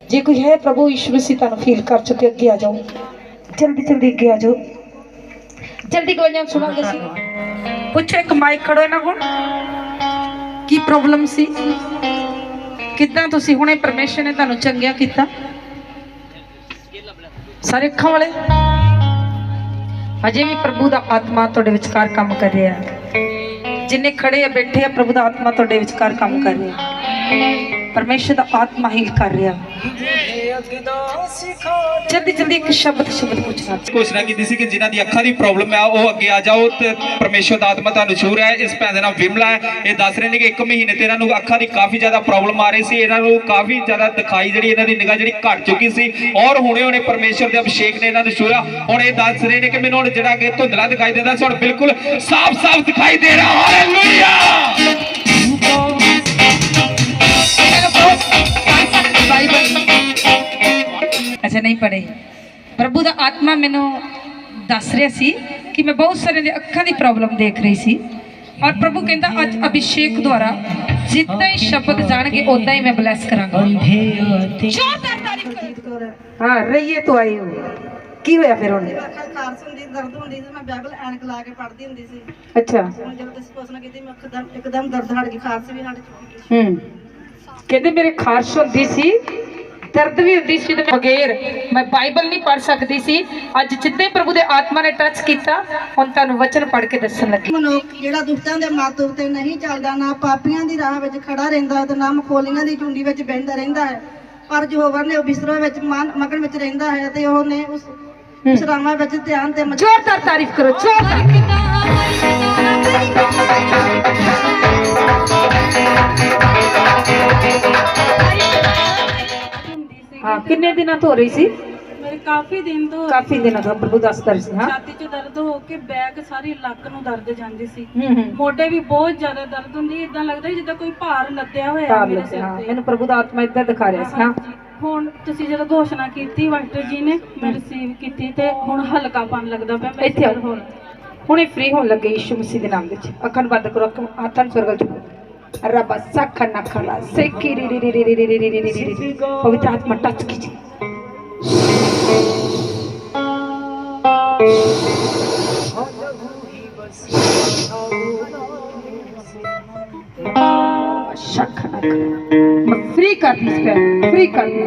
जे कोई है प्रभु यीशु मसीह तुहानू फील कर चुके अगे आ जाओ, जल्दी जल्दी अगे आ जाओ, जल्दी गवाइयां सुनांगे सी। पुछो एक माइक खड़ो इन्हां कोल की प्रॉब्लम सी, किदां तुसीं हुणे परमेश्वर ने तुहानू चंगिया कीता। सारे अखां वाले अजे भी प्रभु दा आत्मा तुहाडे विचकार काम कर रहा है। जिन्ने खड़े है बैठे है प्रभु दा आत्मा तुहाडे विचकार काम कर रहा है। परमेश्वर दा आत्मा हील कर रहा। जल्दी जल्दी एक शब्द पूछना घोषणा की थी कि जिन्हां दी अखां दी प्रॉब्लम है वो अगे आ जाओ ते परमेश्वर दा आत्मा तुहानू छू रहा है। इस भैन दा नाम विमला है। ये दस रहे हैं कि 1 महीने ते इन्हां नू अखां दी काफ़ी ज़्यादा प्रॉब्लम आ रही सी। इन्हां नू काफ़ी ज़्यादा दिखाई जिहड़ी इन्हां दी निगाह जिहड़ी घट चुकी सी और हुणे हुणे परमेश्वर दे अभिषेक ने इन्हां नू छूया। हुण ये दस रहे हैं कि मैनूं हुण जिहड़ा अगे धुंधला दिखाई देंदा सी हुण बिल्कुल साफ साफ दिखाई दे रहा। हालेलुया। अच्छा नहीं पढ़े। प्रभु दा आत्मा मैनू दस रहा सी कि मैं बहुत सारे दे अखां दी प्रॉब्लम देख रही सी और प्रभु कहता अज अभिषेक द्वारा जितना ही शब्द जाणगे उदा ही मैं ब्लैस करांगा। हाँ रहिए तो आए हो की होया फिर हुण खारस हुंदी दर्द हुंदी सी मैं बाइबल ऐनक ला के पढ़दी हुंदी सी। अच्छा हुण जब तुसीं घोषणा कीती मैं एकदम दर्द हट गई, खारस भी हट चुकी। कहते मेरे खारश होंदी सी, दर्द भी होंदी सी, बगैर मैं बाइबल नहीं पढ़ सकती सी। अज जिद्दे प्रभु दे आत्मा ने टच किया हुण तुहानू वचन पढ़ के दसन लगी। मनुख जिहड़ा दुष्टां दे मत उत्ते नहीं चलदा, ना पापियां दी राह विच खड़ा रहिंदा ते ना मखौलियां दी झुंडी विच बहिंदा रहिंदा है, पर यहोवा ने बिस्तरों विच मगन विच रहिंदा है ते ओहने उस विश्रामां विच ध्यान ते जोरदार तारीफ करो। हाँ किन्ने दिनों तो हो रही सी? मेरे काफी दिन तो प्रभु दस कर सी। हाँ छाती च दर्द हो के बैक सारी लक नूं दर्द जांदी सी। मोढे भी बहुत ज्यादा दर्द हुंदी, इदां लगदा जिद्दां कोई भार लद्दिया होया मेरे सिर ते। मैनूं प्रभु दा आत्मा इदां दिखा रहा सी। हाँ हुण तुसीं जदों घोषणा कीती मास्टर जी ने मैं रिसीव कीती ते हुण हल्कापन लगदा पिया मेरे सिर। हुणे फ्री होण लगे यीशु मसीह दे नाम विच। अखां बंद करो, हाथां नूं स्वर्ग चुको। रब्बा सखा नखला सेकी री री री री री री री री री री पवित्र आत्मा टच कीजिए। मैं फ्री कर दी, फ्री कर दी।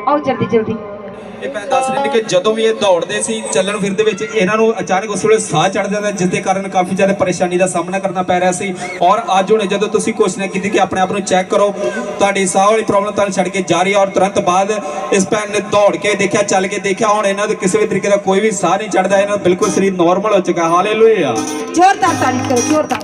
आओ जल्दी जल्दी। ਇਹ ਮੈਂ ਦੱਸ ਰਹੀ ਕਿ ਜਦੋਂ ਵੀ ਇਹ ਦੌੜਦੇ ਸੀ ਚੱਲਣ ਫਿਰਦੇ ਵਿੱਚ ਇਹਨਾਂ ਨੂੰ ਅਚਾਨਕ ਉਸ ਵੇਲੇ ਸਾਹ ਚੜ ਜਾਂਦਾ, ਜਿਸ ਦੇ ਕਾਰਨ ਕਾਫੀ ਜ਼ਿਆਦਾ ਪਰੇਸ਼ਾਨੀ ਦਾ ਸਾਹਮਣਾ ਕਰਨਾ ਪੈ ਰਿਹਾ ਸੀ। ਔਰ ਅੱਜ ਹੁਣ ਜਦੋਂ ਤੁਸੀਂ ਘੋਸ਼ਣਾ ਕੀਤੀ ਕਿ ਆਪਣੇ ਆਪ ਨੂੰ ਚੈੱਕ ਕਰੋ, ਤੁਹਾਡੀ ਸਾਹ ਵਾਲੀ ਪ੍ਰੋਬਲਮ ਤੁਹਾਨੂੰ ਛੱਡ ਕੇ ਜਾ ਰਹੀ ਹੈ। ਔਰ ਤੁਰੰਤ ਬਾਅਦ ਇਸ ਭੈਣ ਨੇ ਦੌੜ ਕੇ ਦੇਖਿਆ, ਚੱਲ ਕੇ ਦੇਖਿਆ, ਹੁਣ ਇਹਨਾਂ ਨੂੰ ਕਿਸੇ ਵੀ ਤਰੀਕੇ ਦਾ ਕੋਈ ਵੀ ਸਾਹ ਨਹੀਂ ਚੜਦਾ, ਇਹਨਾਂ ਦਾ ਬਿਲਕੁਲ ਸਰੀਰ ਨਾਰਮਲ ਹੋ ਚੁੱਕਾ। ਹਾਲੇਲੂਇਆ। जोरदार तारीफ करो, जोरदार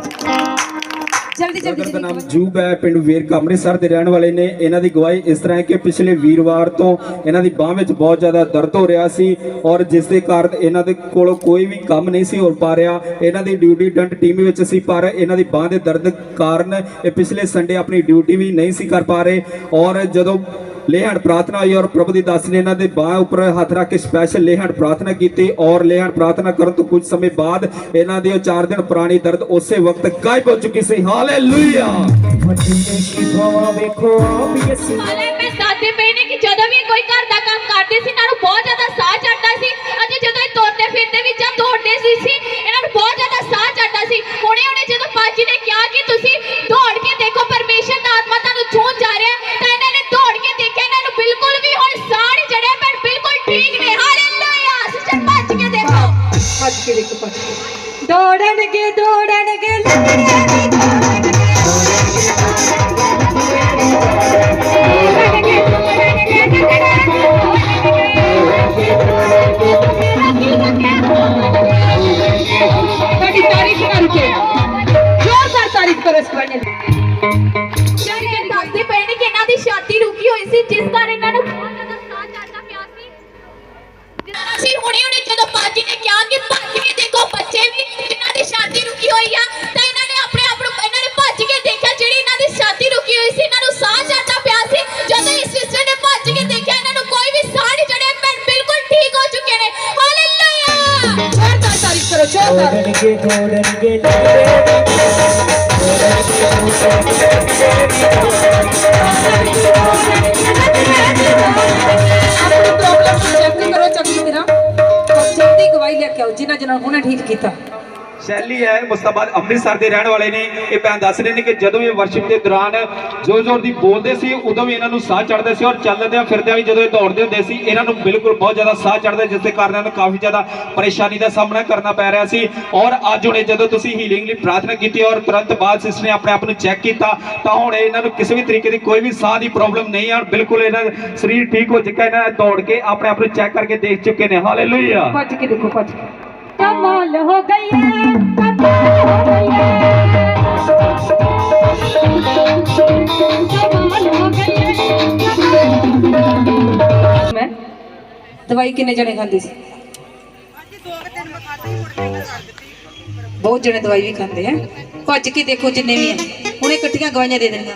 जल्दी जल्दी। नाम जूब है, पिंड वेरका अमृतसर के रहने वाले ने। इन्हां दी गवाही इस तरह है कि पिछले वीरवार तो इन्हां दी बांह विच बहुत ज़्यादा दर्द हो रहा सी और जिस दे कारण इन्हां दे कोलों कोई भी काम नहीं सी हो पा रहा। इन्हां दी ड्यूटी डंट टीम विच सी, पर इन्हां दी बांह दे दर्द कारण पिछले संडे अपनी ड्यूटी भी नहीं सी कर पा रहे। और जदों लेहड़ प्रार्थना हुई और प्रभु दी दास ने इन्हां दे बांह उपर हथ रख के स्पैशल लेहड़ प्रार्थना की और लेहड़ प्रार्थना करन तो कुछ समय बाद इन्हां दी 4 दिन पुरानी दर्द उसे वक्त गायब हो चुकी सी। हालेलुया। ਜਦੋਂ ਵੀ ਕੋਈ ਘਰ ਦਾ ਕੰਮ ਕਰਦੇ ਸੀ ਇਹਨਾਂ ਨੂੰ ਬਹੁਤ ਜ਼ਿਆਦਾ ਸਾਹ ਚੜਦਾ ਸੀ। ਅਤੇ ਜਦੋਂ ਇਹ ਤੁਰਦੇ ਫਿਰਦੇ ਵੀ ਜਾਂ ਦੌੜਦੇ ਸੀ ਇਹਨਾਂ ਨੂੰ ਬਹੁਤ ਜ਼ਿਆਦਾ ਸਾਹ ਚੜਦਾ ਸੀ। ਹੁਣੇ ਜਦੋਂ ਬਾਜੀ ਨੇ ਕਿਹਾ ਕਿ ਤੁਸੀਂ ਦੌੜ ਕੇ ਦੇਖੋ ਪਰਮੇਸ਼ਰ ਦਾ ਆਤਮਾ ਤੁਹਾਨੂੰ ਛੂਹਣ ਜਾ ਰਿਹਾ, ਤਾਂ ਇਹਨਾਂ ਨੇ ਦੌੜ ਕੇ ਦੇਖਿਆ, ਇਹਨਾਂ ਨੂੰ ਬਿਲਕੁਲ ਵੀ ਹੁਣ ਸਾਹ ਨਹੀਂ ਚੜਿਆ, ਪਰ ਬਿਲਕੁਲ ਠੀਕ ਨੇ। ਹਾਲੇਲੂਇਆ। ਸਿਸਟਰ ਭੱਜ ਕੇ ਦੇਖੋ, भज के देखो, भज के दौड़नगे दौड़नगे तारीफ करो। ਦੱਸਦੇ ਪਏ ਨੇ ਕਿ ਇਹਨਾਂ ਦੀ ਛਾਤੀ ਰੁਕੀ ਹੋਈ ਸੀ, ਜਿਸ ਕਾਰਨ ਇਹਨਾਂ ਨੂੰ ਬਹੁਤ ਜ਼ਿਆਦਾ ਸਾਹ ਚੜਦਾ ਪਿਆ ਸੀ। ਅਸੀਂ ਹੁਣੇ ਜਦੋਂ ਬਾਜੀ ਨੇ ਕਿਹਾ ਕਿ ਭੱਜ ਕੇ ਦੇਖੋ ਬੱਚੇ ਵੀ ਜਿਨ੍ਹਾਂ ਦੀ ਛਾਤੀ ਰੁਕੀ ਹੋਈ ਆ, ਤਾਂ ਇਹਨਾਂ ਨੇ ਆਪਣੇ ਆਪ ਨੂੰ ਇਹਨਾਂ ਨੇ ਭੱਜ ਕੇ ਦੇਖਿਆ, ਜਿਹੜੀ ਇਹਨਾਂ ਦੀ ਛਾਤੀ ਰੁਕੀ ਹੋਈ ਸੀ, ਇਹਨਾਂ ਨੂੰ ਸਾਹ ਚੜਦਾ ਪਿਆ ਸੀ। ਜਦੋਂ ਇਸ ਸਿਸਟਰ ਨੇ ਭੱਜ ਕੇ ਦੇਖਿਆ, ਇਹਨਾਂ ਨੂੰ ਕੋਈ ਵੀ ਸਾਹ ਨਹੀਂ ਚੜਿਆ, ਪਰ ਬਿਲਕੁਲ ਠੀਕ ਹੋ ਚੁੱਕੇ ਨੇ। ਹਾਲੇਲੂਇਆ। जोरदार तारीफ करो, जोरदार। ਜਿਨ੍ਹਾਂ ਜਿਨ੍ਹਾਂ ਨੂੰ ਉਹਨੇ ਠੀਕ ਕੀਤਾ। ਸ਼ੈਲੀ ਹੈ ਮੁਸਤਾਬਾਦ ਅੰਮ੍ਰਿਤਸਰ ਦੇ ਰਹਿਣ ਵਾਲੇ ਨੇ। ਇਹ ਭੈਣ ਦੱਸ ਰਹੇ ਨੇ ਕਿ ਜਦੋਂ ਇਹ ਵਰਸ਼ਿਪ ਦੇ ਦੌਰਾਨ ਜ਼ੋਰ ਦੀ ਬੋਲਦੇ ਸੀ ਉਦੋਂ ਵੀ ਇਹਨਾਂ ਨੂੰ ਸਾਹ ਚੜ੍ਹਦੇ ਸੀ, ਔਰ ਚੱਲਦਿਆਂ ਫਿਰਦਿਆਂ ਵੀ ਜਦੋਂ ਇਹ ਦੌੜਦੇ ਹੁੰਦੇ ਸੀ ਇਹਨਾਂ ਨੂੰ ਬਿਲਕੁਲ ਬਹੁਤ ਜ਼ਿਆਦਾ ਸਾਹ ਚੜ੍ਹਦਾ, ਜਿਸ ਦੇ ਕਾਰਨ ਇਹਨਾਂ ਨੂੰ ਕਾਫੀ ਜ਼ਿਆਦਾ ਪਰੇਸ਼ਾਨੀ ਦਾ ਸਾਹਮਣਾ ਕਰਨਾ ਪੈ ਰਿਹਾ ਸੀ। ਔਰ ਅੱਜ ਹੁਣੇ ਜਦੋਂ ਤੁਸੀਂ ਹੀਲਿੰਗ ਲਈ ਪ੍ਰਾਰਥਨਾ ਕੀਤੀ ਔਰ ਤੁਰੰਤ ਬਾਅਦ ਸਿਸਟਰ ਨੇ ਆਪਣੇ ਆਪ ਨੂੰ ਚੈੱਕ ਕੀਤਾ ਤਾਂ ਹੁਣ ਇਹਨਾਂ ਨੂੰ ਕਿਸੇ ਵੀ ਤਰੀਕੇ ਦੀ ਕੋਈ ਵੀ ਸਾਹ ਦੀ ਪ੍ਰੋਬਲਮ ਨਹੀਂ ਹੈ, ਔਰ ਬਿਲਕੁਲ ਇਹਨਾਂ ਦਾ ਸਰੀਰ ਠੀਕ ਹੋ ਚੁੱਕਾ। ਇਹਨਾਂ ਨੇ ਦੌੜ ਕੇ ਆਪਣੇ ਆਪ ਨੂੰ ਚੈੱਕ ਕਰਕੇ ਦੇਖ ਚੁੱਕੇ ਨੇ। ਹਾਲੇਲੂਇਆ। ਭੱਜ ਕੇ ਦੇਖੋ, ਭੱਜ ਕੇ। कमाल हो गई है, कमाल हो गई है, कमाल हो गई है। मैं दवाई किन्ने जने खांदी सी? बहुत जने दवाई भी खाते हैं। भज के देखो जिन्ने भी हैं उन्हें इकट्ठियां दवाइयां दे देंगे।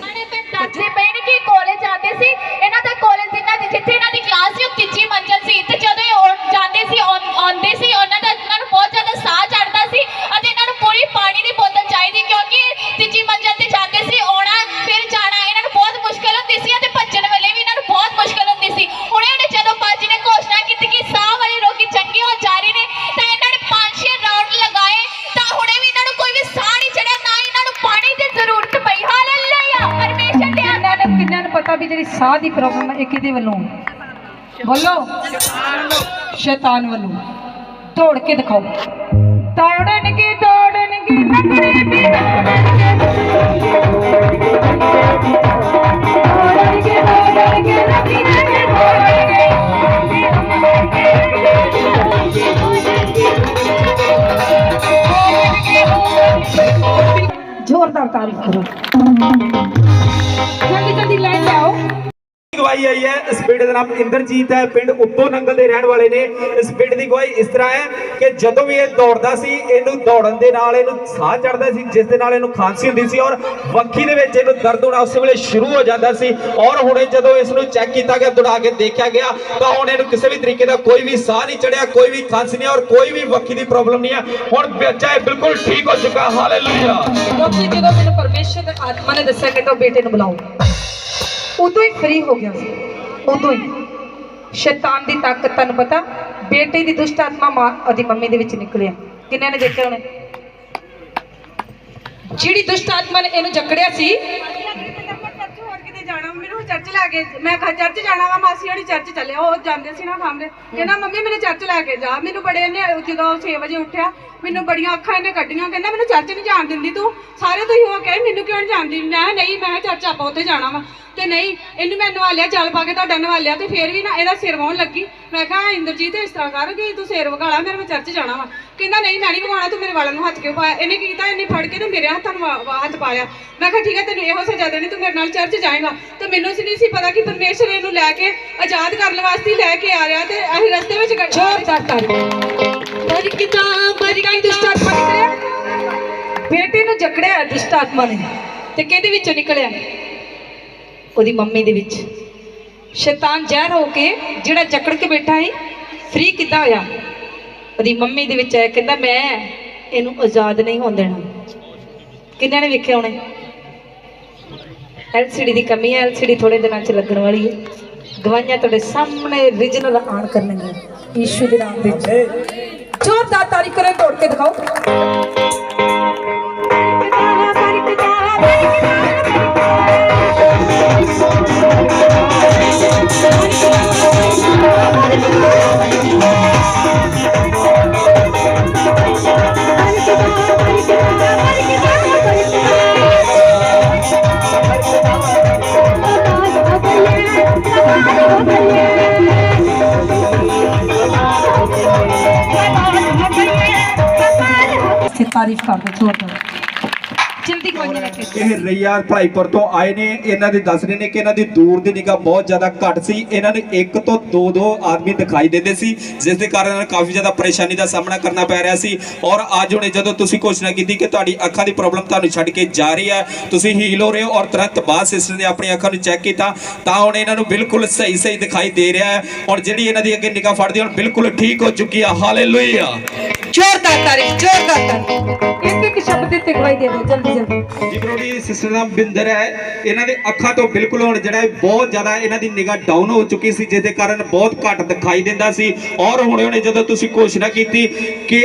ਦੱਸਦੇ ਪਏ ਨੇ ਕਿ ਕਾਲਜ ਜਾਂਦੇ ਸੀ, ਇਹਨਾਂ ਦਾ ਕਾਲਜ ਜਿੱਥੇ ਇਹਨਾਂ ਦੀ ਕਲਾਸ ਸੀ ਉਹ ਤੀਜੀ ਮੰਜ਼ਿਲ ਸੀ, ਤੇ ਜਦੋਂ ਇਹ ਜਾਂਦੇ ਸੀ ਆਉਂਦੇ ਸੀ ਉਹਨਾਂ ਨੂੰ ਬਹੁਤ ਜ਼ਿਆਦਾ ਸਾਹ ਚੜ੍ਹਦਾ ਸੀ ਅਤੇ ਇਹਨਾਂ ਨੂੰ ਪੂਰੀ ਪਾਣੀ ਦੀ ਬੋਤਲ ਚਾਹੀਦੀ, ਕਿਉਂਕਿ ਤੀਜੀ ਮੰਜ਼ਿਲ ਤੇ ਜਾਂਦੇ ਸੀ, ਆਉਣਾ ਫਿਰ ਜਾਣਾ ਇਹਨਾਂ ਨੂੰ ਬਹੁਤ ਮੁਸ਼ਕਲ ਹੁੰਦੀ ਸੀ ਅਤੇ ਭੱਜਣ ਵੇਲੇ ਵੀ ਇਹਨਾਂ ਨੂੰ ਬਹੁਤ ਮੁਸ਼ਕਲ ਹੁੰਦੀ ਸੀ। ਹੁਣੇ ਜਦੋਂ ਬਾਜੀ ਨੇ ਘੋਸ਼ਣਾ ਕੀਤੀ ਕਿ ਸਾਹ ਵਾਲੇ ਰੋਗੀ ਚੰਗੇ ਹੋ ਜਾ ਰਹੇ ਨੇ ਤਾਂ ਇਹਨਾਂ ਨੇ 5-6 ਰਾਊਂਡ ਲਗਾਏ ਤਾਂ ਹੁਣੇ ਵੀ ਇਹਨਾਂ ਨੂੰ ਕੋਈ ਵੀ ਸਾਹ ਨਹੀਂ ਚੜਿਆ, ਨਾ ਇਹਨਾਂ ਨੂੰ ਪਾਣੀ ਦੀ ਜ਼ਰੂਰਤ ਪਈ। ਹਾਲੇਲੂਇਆ। ਪਰਮੇਸ਼ਰ ਦੇ ਕਿੰਨਾਂ ਨੂੰ ਪਤਾ ਵੀ ਜਿਹੜੀ ਸਾਹ ਦੀ ਪ੍ਰੋਬਲਮ ਹੈ ਇਹ ਕਿਹਦੇ ਵੱਲੋਂ? ਬੋਲੋ, ਸ਼ੈਤਾਨ ਵੱਲੋਂ। ਦੌੜ ਕੇ ਦਿਖਾਓ। ਦੌੜਨਗੇ ਦੌੜਨਗੇ ਨਗਰੇ ਵੀ ਦੌੜਨਗੇ ਦੌੜਨਗੇ जोरदार तारीफ करो। जल्दी जल्दी लाइन ले आओ। ਗਵਾਹੀ ਆਈ ਹੈ। ਇਸ ਬੇਟੇ ਦਾ ਨਾਮ ਇੰਦਰਜੀਤ ਹੈ, ਪਿੰਡ ਉੱਤੋਂ ਨੰਗਲ ਦੇ ਰਹਿਣ ਵਾਲੇ ਨੇ। ਇਸ ਬੇਟੇ ਦੀ ਗਵਾਹੀ ਇਸ ਤਰ੍ਹਾਂ ਹੈ ਕਿ ਜਦੋਂ ਵੀ ਇਹ ਦੌੜਦਾ ਸੀ ਇਹਨੂੰ ਦੌੜਨ ਦੇ ਨਾਲ ਇਹਨੂੰ ਸਾਹ ਚੜ੍ਹਦਾ ਸੀ, ਜਿਸ ਦੇ ਨਾਲ ਇਹਨੂੰ ਖਾਂਸੀ ਹੁੰਦੀ ਸੀ ਔਰ ਵੱਖੀ ਦੇ ਵਿੱਚ ਇਹਨੂੰ ਦਰਦ ਹੋਣਾ ਉਸੇ ਵੇਲੇ ਸ਼ੁਰੂ ਹੋ ਜਾਂਦਾ ਸੀ। ਔਰ ਹੁਣੇ ਜਦੋਂ ਇਸ ਨੂੰ ਚੈੱਕ ਕੀਤਾ ਗਿਆ, ਦੌੜਾ ਕੇ ਦੇਖਿਆ ਗਿਆ ਤਾਂ ਹੁਣ ਇਹਨੂੰ ਕਿਸੇ ਵੀ ਤਰੀਕੇ ਦਾ ਕੋਈ ਵੀ ਸਾਹ ਨਹੀਂ ਚੜਿਆ, ਕੋਈ ਵੀ ਖਾਂਸੀ ਨਹੀਂ ਔਰ ਕੋਈ ਵੀ ਵੱਖੀ ਦੀ ਪ੍ਰੋਬਲਮ ਨਹੀਂ ਹੈ। ਹੁਣ ਬੱਚਾ ਇਹ ਬਿਲਕੁਲ ਠੀਕ ਹੋ ਚੁੱਕਾ। ਹਾਲੇਲੂਇਆ। ਕਿਉਂਕਿ ਜਦੋਂ ਮੈਨੂੰ ਪਰਮੇਸ਼ਰ ਦੇ ਆਤਮਾ ਨੇ ਦੱਸਿਆ ਕਿ ਤੂੰ ਬੇਟੇ ਨੂੰ ਬੁਲਾਓ, ਉਦੋਂ ਹੀ ਫਰੀ ਹੋ ਗਿਆ ਸੀ। ਉਦੋਂ ਹੀ ਸ਼ੈਤਾਨ ਦੀ ਤਾਕਤ, ਤੁਹਾਨੂੰ ਪਤਾ, ਬੇਟੇ ਦੀ ਦੁਸ਼ਟ ਆਤਮਾ ਮਾਂ ਉਹਦੀ ਮੰਮੀ ਦੇ ਵਿੱਚ ਨਿਕਲਿਆ। ਕਿੰਨੇ ਨੇ ਦੇਖਿਆ ਉਹਨੇ? ਜਿਹੜੀ ਦੁਸ਼ਟ ਆਤਮਾ ਨੇ ਇਹਨੂੰ ਜਕੜਿਆ ਸੀ। ਮੈਨੂੰ ਚਰਚ ਲੈ ਕੇ, ਮੈਂ ਚਰਚ ਜਾਣਾ ਵਾ, ਮਾਸੀ ਵਾਲੀ ਚਰਚ ਚੱਲਿਆ, ਉਹ ਜਾਂਦੇ ਸੀ ਨਾ ਸਾਹਮਣੇ, ਕਹਿੰਦਾ ਮੰਮੀ ਮੈਨੂੰ ਚਰਚ ਲੈ ਕੇ ਜਾ। ਮੈਨੂੰ ਬੜੇ ਨੇ ਜਦੋਂ 6 ਵਜੇ ਉੱਠਿਆ ਮੈਨੂੰ ਬੜੀਆਂ ਅੱਖਾਂ ਇਹਨੇ ਕੱਢੀਆਂ, ਕਹਿੰਦਾ ਮੈਨੂੰ ਚਰਚ ਨਹੀਂ ਜਾਣ ਦਿੰਦੀ ਤੂੰ, ਸਾਰੇ ਤੁਸੀਂ ਹੋ ਕੇ ਮੈਨੂੰ ਕਿਉਂ ਨਹੀਂ ਜਾਣ ਦਿੰਦੀ? ਮੈਂ ਨਹੀਂ, ਮੈਂ ਚਰਚ ਆਪਾਂ ਉੱਥੇ ਜਾਣਾ ਵਾ। ਤੇ ਨਹੀਂ, ਇਹਨੂੰ ਮੈਂ ਨਵਾਲਿਆ, ਜਲ ਪਾ ਕੇ ਤੁਹਾਡਾ ਨਵਾਲਿਆ, ਤੇ ਫਿਰ ਵੀ ਨਾ ਇਹਦਾ ਸਿਰ ਵਾਹੁਣ ਲੱਗੀ। ਮੈਂ ਕਿਹਾ ਇੰਦਰਜੀਤ ਇਸ ਤਰ੍ਹਾਂ ਕਰ ਕਿ ਤੂੰ ਸਿਰ ਵਗਾਲਾ, ਮੈਂ ਚਰਚ ਜਾਣਾ ਵਾ। ਕਹਿੰਦਾ ਨਹੀਂ ਮੈਂ ਨਹੀਂ ਵਗਾਉਣਾ, ਤੂੰ ਮੇਰੇ ਵਾਲਾਂ ਨੂੰ ਹੱਥ ਕਿਉਂ ਪਾਇਆ? ਇਹਨੇ ਕੀ ਕੀਤਾ, ਇਹਨੇ ਫੜ ਕੇ ਤੇ ਮੇਰੇ ਹੱਥਾਂ ਨੂੰ ਹੱਥ ਪਾਇਆ। ਮੈਂ ਕਿਹਾ ਠੀਕ ਹੈ, ਤੈਨੂੰ ਇਹੋ ਸਜ਼ਾ ਦੇਣੀ, ਤੂੰ ਮੇਰੇ ਨਾਲ ਚਰਚ ਜਾਏਗਾ। ਤੇ ਮੈਨੂੰ ਨਹੀਂ ਸੀ ਪਤਾ ਕਿ ਪਰਮੇਸ਼ਰ ਇਹਨੂੰ ਲੈ ਕੇ ਆਜ਼ਾਦ ਕਰਨ ਵਾਸਤੇ ਲੈ ਕੇ ਆ ਰਿਹਾ, ਤੇ ਅਸੀਂ ਰਸਤੇ ਵਿੱਚ ਬੇਟੇ ਨੂੰ ਜਕੜਿਆ ਦੁਸ਼ਟ ਆਤਮਾ ਨੇ, ਤੇ ਕਿਹਦੇ ਵਿੱਚੋਂ ਨਿਕਲਿਆ? ਉਹਦੀ ਮੰਮੀ ਦੇ ਵਿੱਚ। ਸ਼ੈਤਾਨ ਜ਼ਹਿਰ ਹੋ ਕੇ ਜਿਹੜਾ ਜਕੜ ਕੇ ਬੈਠਾ ਹੈ ਫ੍ਰੀ ਕਿੱਦਾਂ ਹੋਇਆ? ਉਹਦੀ ਮੰਮੀ ਦੇ ਵਿੱਚ ਆਇਆ, ਕਹਿੰਦਾ ਮੈਂ ਇਹਨੂੰ ਆਜ਼ਾਦ ਨਹੀਂ ਹੋਣ ਦੇਣਾ। ਕਿੰਨਾਂ ਨੇ ਵੇਖਿਆ ਹੋਣੇ? LCD ਦੀ ਕਮੀ ਹੈ, LCD ਥੋੜੇ ਦਿਨਾਂ 'ਚ ਲੱਗਣ ਵਾਲੀ ਹੈ। ਗਵਾਹੀਆਂ ਤੁਹਾਡੇ ਸਾਹਮਣੇ ਰੀਜਨਲ ਆਨ ਕਰਨਗੀਆਂ ਯੀਸ਼ੂ ਦੇ ਨਾਮ ਵਿੱਚ। ਜ਼ੋਰਦਾਰ ਤਾਰੀਫ ਕਰੋ, ਦੌੜ ਕੇ ਦਿਖਾਓ। तारीफ कर दो जोरदार। जल्दी ਇਹ ਰਈਆ ਭਾਈਪੁਰ ਤੋਂ ਆਏ ਨੇ। ਇਹਨਾਂ ਦੇ ਦੱਸ ਰਹੇ ਨੇ ਕਿ ਇਹਨਾਂ ਦੀ ਦੂਰ ਦੀ ਨਿਗਾਹ ਬਹੁਤ ਜ਼ਿਆਦਾ ਘੱਟ ਸੀ। ਇਹਨਾਂ ਨੂੰ 1 ਤੋਂ 2 ਆਦਮੀ ਦਿਖਾਈ ਦਿੰਦੇ ਸੀ, ਜਿਸ ਦੇ ਕਾਰਨ ਇਹਨਾਂ ਨੂੰ ਕਾਫੀ ਜ਼ਿਆਦਾ ਪਰੇਸ਼ਾਨੀ ਦਾ ਸਾਹਮਣਾ ਕਰਨਾ ਪੈ ਰਿਹਾ ਸੀ। ਔਰ ਅੱਜ ਹੁਣੇ ਜਦੋਂ ਤੁਸੀਂ ਘੋਸ਼ਣਾ ਕੀਤੀ ਕਿ ਤੁਹਾਡੀ ਅੱਖਾਂ ਦੀ ਪ੍ਰੋਬਲਮ ਤੁਹਾਨੂੰ ਛੱਡ ਕੇ ਜਾ ਰਹੀ ਹੈ, ਤੁਸੀਂ ਹੀਲ ਹੋ ਰਹੇ ਹੋ, ਔਰ ਤੁਰੰਤ ਬਾਅਦ ਸਿਸਟਰ ਨੇ ਆਪਣੀ ਅੱਖਾਂ ਨੂੰ ਚੈੱਕ ਕੀਤਾ ਤਾਂ ਹੁਣ ਇਹਨਾਂ ਨੂੰ ਬਿਲਕੁਲ ਸਹੀ ਦਿਖਾਈ ਦੇ ਰਿਹਾ ਹੈ। ਔਰ ਜਿਹੜੀ ਇਹਨਾਂ ਦੀ ਅੱਗੇ ਨਿਗਾਹ ਫੜਦੀ ਹੁਣ ਬਿਲਕੁਲ ਠੀਕ ਹੋ ਚੁੱਕੀ ਹੈ। ਹਾਲੇਲੂਇਆ। जोरदार तारीफ, जोरदार तारीफ। एक एक शब्द ते गवाही दे दो जल्दी जल्दी। ਜੀ ਬਰੋੜੀ ਸਿਸਟਰ ਦਾ ਬਿੰਦਰ ਹੈ, ਇਹਨਾਂ ਦੇ ਅੱਖਾਂ ਤੋਂ ਬਿਲਕੁਲ ਹੁਣ ਜਿਹੜਾ ਹੈ ਬਹੁਤ ਜ਼ਿਆਦਾ ਇਹਨਾਂ ਦੀ ਨਿਗਾਹ ਡਾਊਨ ਹੋ ਚੁੱਕੀ ਸੀ, ਜਿਸ ਦੇ ਕਾਰਨ ਬਹੁਤ ਘੱਟ ਦਿਖਾਈ ਦਿੰਦਾ ਸੀ। ਔਰ ਹੁਣੇ ਜਦੋਂ ਤੁਸੀਂ ਘੋਸ਼ਣਾ ਕੀਤੀ ਕਿ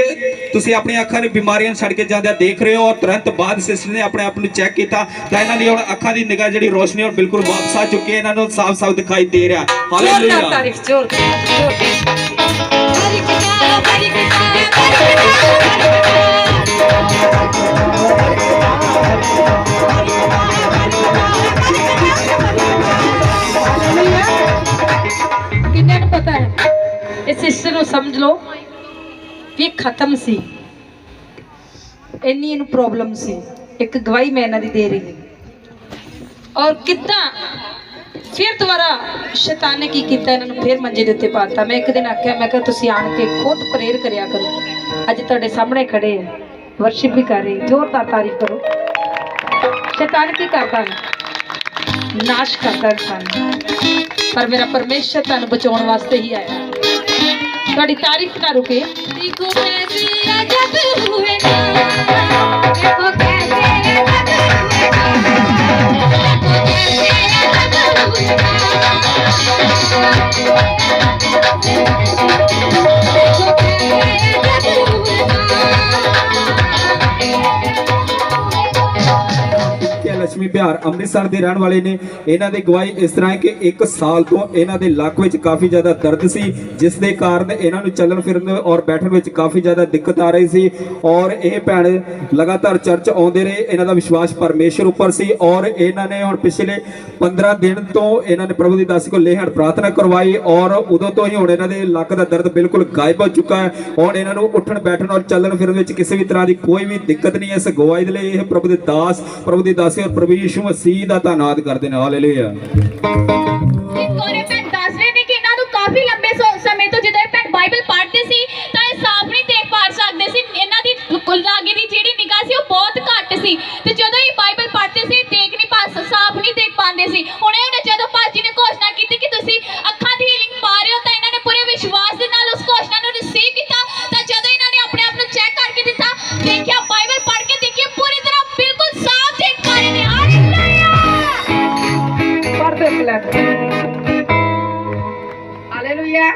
ਤੁਸੀਂ ਆਪਣੀਆਂ ਅੱਖਾਂ ਦੀ ਬਿਮਾਰੀਆਂ ਛੱਡ ਕੇ ਜਾਂਦਿਆਂ ਦੇਖ ਰਹੇ ਹੋ, ਔਰ ਤੁਰੰਤ ਬਾਅਦ ਸਿਸਟਰ ਨੇ ਆਪਣੇ ਆਪ ਨੂੰ ਚੈੱਕ ਕੀਤਾ ਤਾਂ ਇਹਨਾਂ ਦੀ ਹੁਣ ਅੱਖਾਂ ਦੀ ਨਿਗਾਹ ਜਿਹੜੀ ਰੋਸ਼ਨੀ ਹੁਣ ਬਿਲਕੁਲ ਵਾਪਸ ਆ ਚੁੱਕੀ ਹੈ, ਇਹਨਾਂ ਨੂੰ ਸਾਫ਼-ਸਾਫ਼ ਦਿਖਾਈ ਦੇ ਰਿਹਾ। जोरदार ਹਾਲੇਲੂਇਆ। तारीफ, जोरदार। किन्ने नूं पता है इस सिस्टर ਨੂੰ ਸਮਝ ਲਓ ਕਿ ਖਤਮ ਸੀ, ਇੰਨੀ ਇਹਨੂੰ ਪ੍ਰੋਬਲਮ ਸੀ। ਇੱਕ ਗਵਾਹੀ ਮੈਂ ਇਹਨਾਂ ਦੀ ਦੇ ਰਹੀ ਹਾਂ। ਔਰ ਕਿੱਦਾਂ ਫਿਰ ਦੁਬਾਰਾ ਸ਼ੈਤਾਨ ਨੇ ਕੀ ਕੀਤਾ, ਇਹਨਾਂ ਨੂੰ ਫਿਰ ਮੰਜੇ ਦੇ ਉੱਤੇ ਪਾਤਾ। ਮੈਂ ਇੱਕ ਦਿਨ ਆਖਿਆ, ਮੈਂ ਕਿਹਾ ਤੁਸੀਂ ਆਣ ਕੇ ਖੁਦ ਪ੍ਰੇਰ ਕਰਿਆ ਕਰੋ। ਅੱਜ ਤੁਹਾਡੇ ਸਾਹਮਣੇ ਖੜੇ ਆ, ਵਰਸ਼ਿਪ ਵੀ ਕਰ ਰਹੇ, ਜ਼ੋਰਦਾਰ ਤਾਰੀਫ ਕਰੋ। ਸ਼ੈਤਾਨ ਕੀ ਕਰਦਾ ਹੈ? ਨਾਸ਼ ਕਰਦਾ ਇਨਸਾਨ, ਪਰ ਮੇਰਾ ਪਰਮੇਸ਼ਰ ਤੁਹਾਨੂੰ ਬਚਾਉਣ ਵਾਸਤੇ ਹੀ ਆਇਆ। ਤੁਹਾਡੀ ਤਾਰੀਫ ਨਾ ਰੁਕੇ। देखो कैसे अजब हुए ना, देखो कैसे अजब हुए ना, देखो कैसे अजब हुए ना, देखो कैसे अजब हुए ਕਿ ਲక్ష్ਮੀ ਬਿਹਾਰ ਅੰਮ੍ਰਿਤਸਰ ਦੇ ਰਹਿਣ ਵਾਲੇ ਨੇ। ਇਹਨਾਂ ਦੀ ਗਵਾਹੀ ਇਸ ਤਰ੍ਹਾਂ ਹੈ ਕਿ 1 ਸਾਲ ਤੋਂ ਇਹਨਾਂ ਦੇ ਲੱਕ ਵਿੱਚ ਕਾਫੀ ਜ਼ਿਆਦਾ ਦਰਦ ਸੀ, ਜਿਸ ਦੇ ਕਾਰਨ ਇਹਨਾਂ ਨੂੰ ਚੱਲਣ ਫਿਰਨ ਔਰ ਬੈਠਣ ਵਿੱਚ ਕਾਫੀ ਜ਼ਿਆਦਾ ਦਿੱਕਤ ਆ ਰਹੀ ਸੀ। ਔਰ ਇਹ ਭੈਣ ਲਗਾਤਾਰ ਚਰਚ ਆਉਂਦੇ ਰਹੇ, ਇਹਨਾਂ ਦਾ ਵਿਸ਼ਵਾਸ ਪਰਮੇਸ਼ਰ ਉੱਪਰ ਸੀ। ਔਰ ਇਹਨਾਂ ਨੇ ਹੁਣ ਪਿਛਲੇ 15 ਦਿਨ ਤੋਂ ਇਹਨਾਂ ਨੇ ਪ੍ਰਭੂ ਦੀ ਦਾਸੀ ਕੋਲ ਲੇਹਣ ਪ੍ਰਾਰਥਨਾ ਕਰਵਾਈ, ਔਰ ਉਦੋਂ ਤੋਂ ਹੀ ਹੁਣ ਇਹਨਾਂ ਦੇ ਲੱਕ ਦਾ ਦਰਦ ਬਿਲਕੁਲ ਗਾਇਬ ਹੋ ਚੁੱਕਾ ਹੈ। ਹੁਣ ਇਹਨਾਂ ਨੂੰ ਉੱਠਣ ਬੈਠਣ ਔਰ ਚੱਲਣ ਫਿਰਨ ਵਿੱਚ ਕਿਸੇ ਵੀ ਤਰ੍ਹਾਂ ਦੀ ਕੋਈ ਵੀ ਦਿੱਕਤ ਨਹੀਂ ਹੈ। ਇਸ ਗਵਾਹੀ ਦੇ ਲਈ ਇਹ ਪ੍ਰਭੂ ਦੇ ਦਾਸ, ਪ੍ਰਭੂ ਦੀ ਦਾਸੀ ਔਰ ਪ੍ਰਭੂ ਯਿਸੂ ਮਸੀਹ ਦਾ ਧੰਨਵਾਦ ਕਰਦੇ ਨੇ। ਹਾਲੇਲੂਇਆ। ਇੱਕ ਹੋਰ ਭੈਣ ਦੱਸ ਰਹੇ ਨੇ ਕਿ ਇਹਨਾਂ ਨੂੰ ਕਾਫੀ ਲੰਬੇ ਸਮੇਂ ਤੋਂ ਜਦੋਂ ਇਹ ਭੈਣ ਬਾਈਬਲ ਪੜ੍ਹਦੇ ਸੀ ਤਾਂ ਇਹ ਸਾਫ਼ ਨਹੀਂ ਦੇਖ ਪਾ ਸਕਦੇ ਸੀ। ਇਹਨਾਂ ਦੀ ਲਾਗੇ ਦੀ ਜਿਹੜੀ ਨਿਗਾਹ ਸੀ ਉਹ ਬਹੁਤ ਘੱਟ ਸੀ, ਤੇ ਜਦੋਂ ਇਹ ਬਾਈਬਲ ਪੜ੍ਹਦੇ ਸੀ ਦੇਖ ਨਹੀਂ ਪਾ ਸਾਫ਼ ਨਹੀਂ ਦੇਖ ਪਾਉਂਦੇ ਸੀ। ਹੁਣ ਜਦੋਂ ਭਾਜੀ ਨੇ ਘੋਸ਼ਣਾ ਕੀਤੀ ਕਿ ਤੁਸੀਂ ਅੱਖਾਂ ਦੀ ਹੀਲਿੰਗ ਪਾ ਰਹੇ ਹੋ, ਤਾਂ ਇਹਨਾਂ ਨੇ ਪੂਰੇ ਵਿਸ਼ਵਾਸ ਦੇ ਨਾਲ ਉਸ ਘੋਸ਼ਣਾ ਨੂੰ ਰਿਸੀਵ ਕੀਤਾ। ਤਾਂ ਜਦੋਂ ਇਹਨਾਂ ਨੇ ਆਪਣੇ ਆਪ ਨੂੰ ਚੈੱਕ ਕਰਕੇ ਦਿੱਤਾ, ਦੇਖਿਆ ਬਾਈਬਲ ਪੜ੍ਹ ਕੇ ਦੇਖਿਆ ਪੂਰੀ ਤਰ੍ਹਾਂ ਬਿਲਕੁਲ ਸਾਫ਼ ਦੇਖ ਪਾ ਰਹੇ ਨੇ। ਪੜ੍ਹਦੇ ਪਲੈਨ। ਹਾਲੇਲੂਇਆ।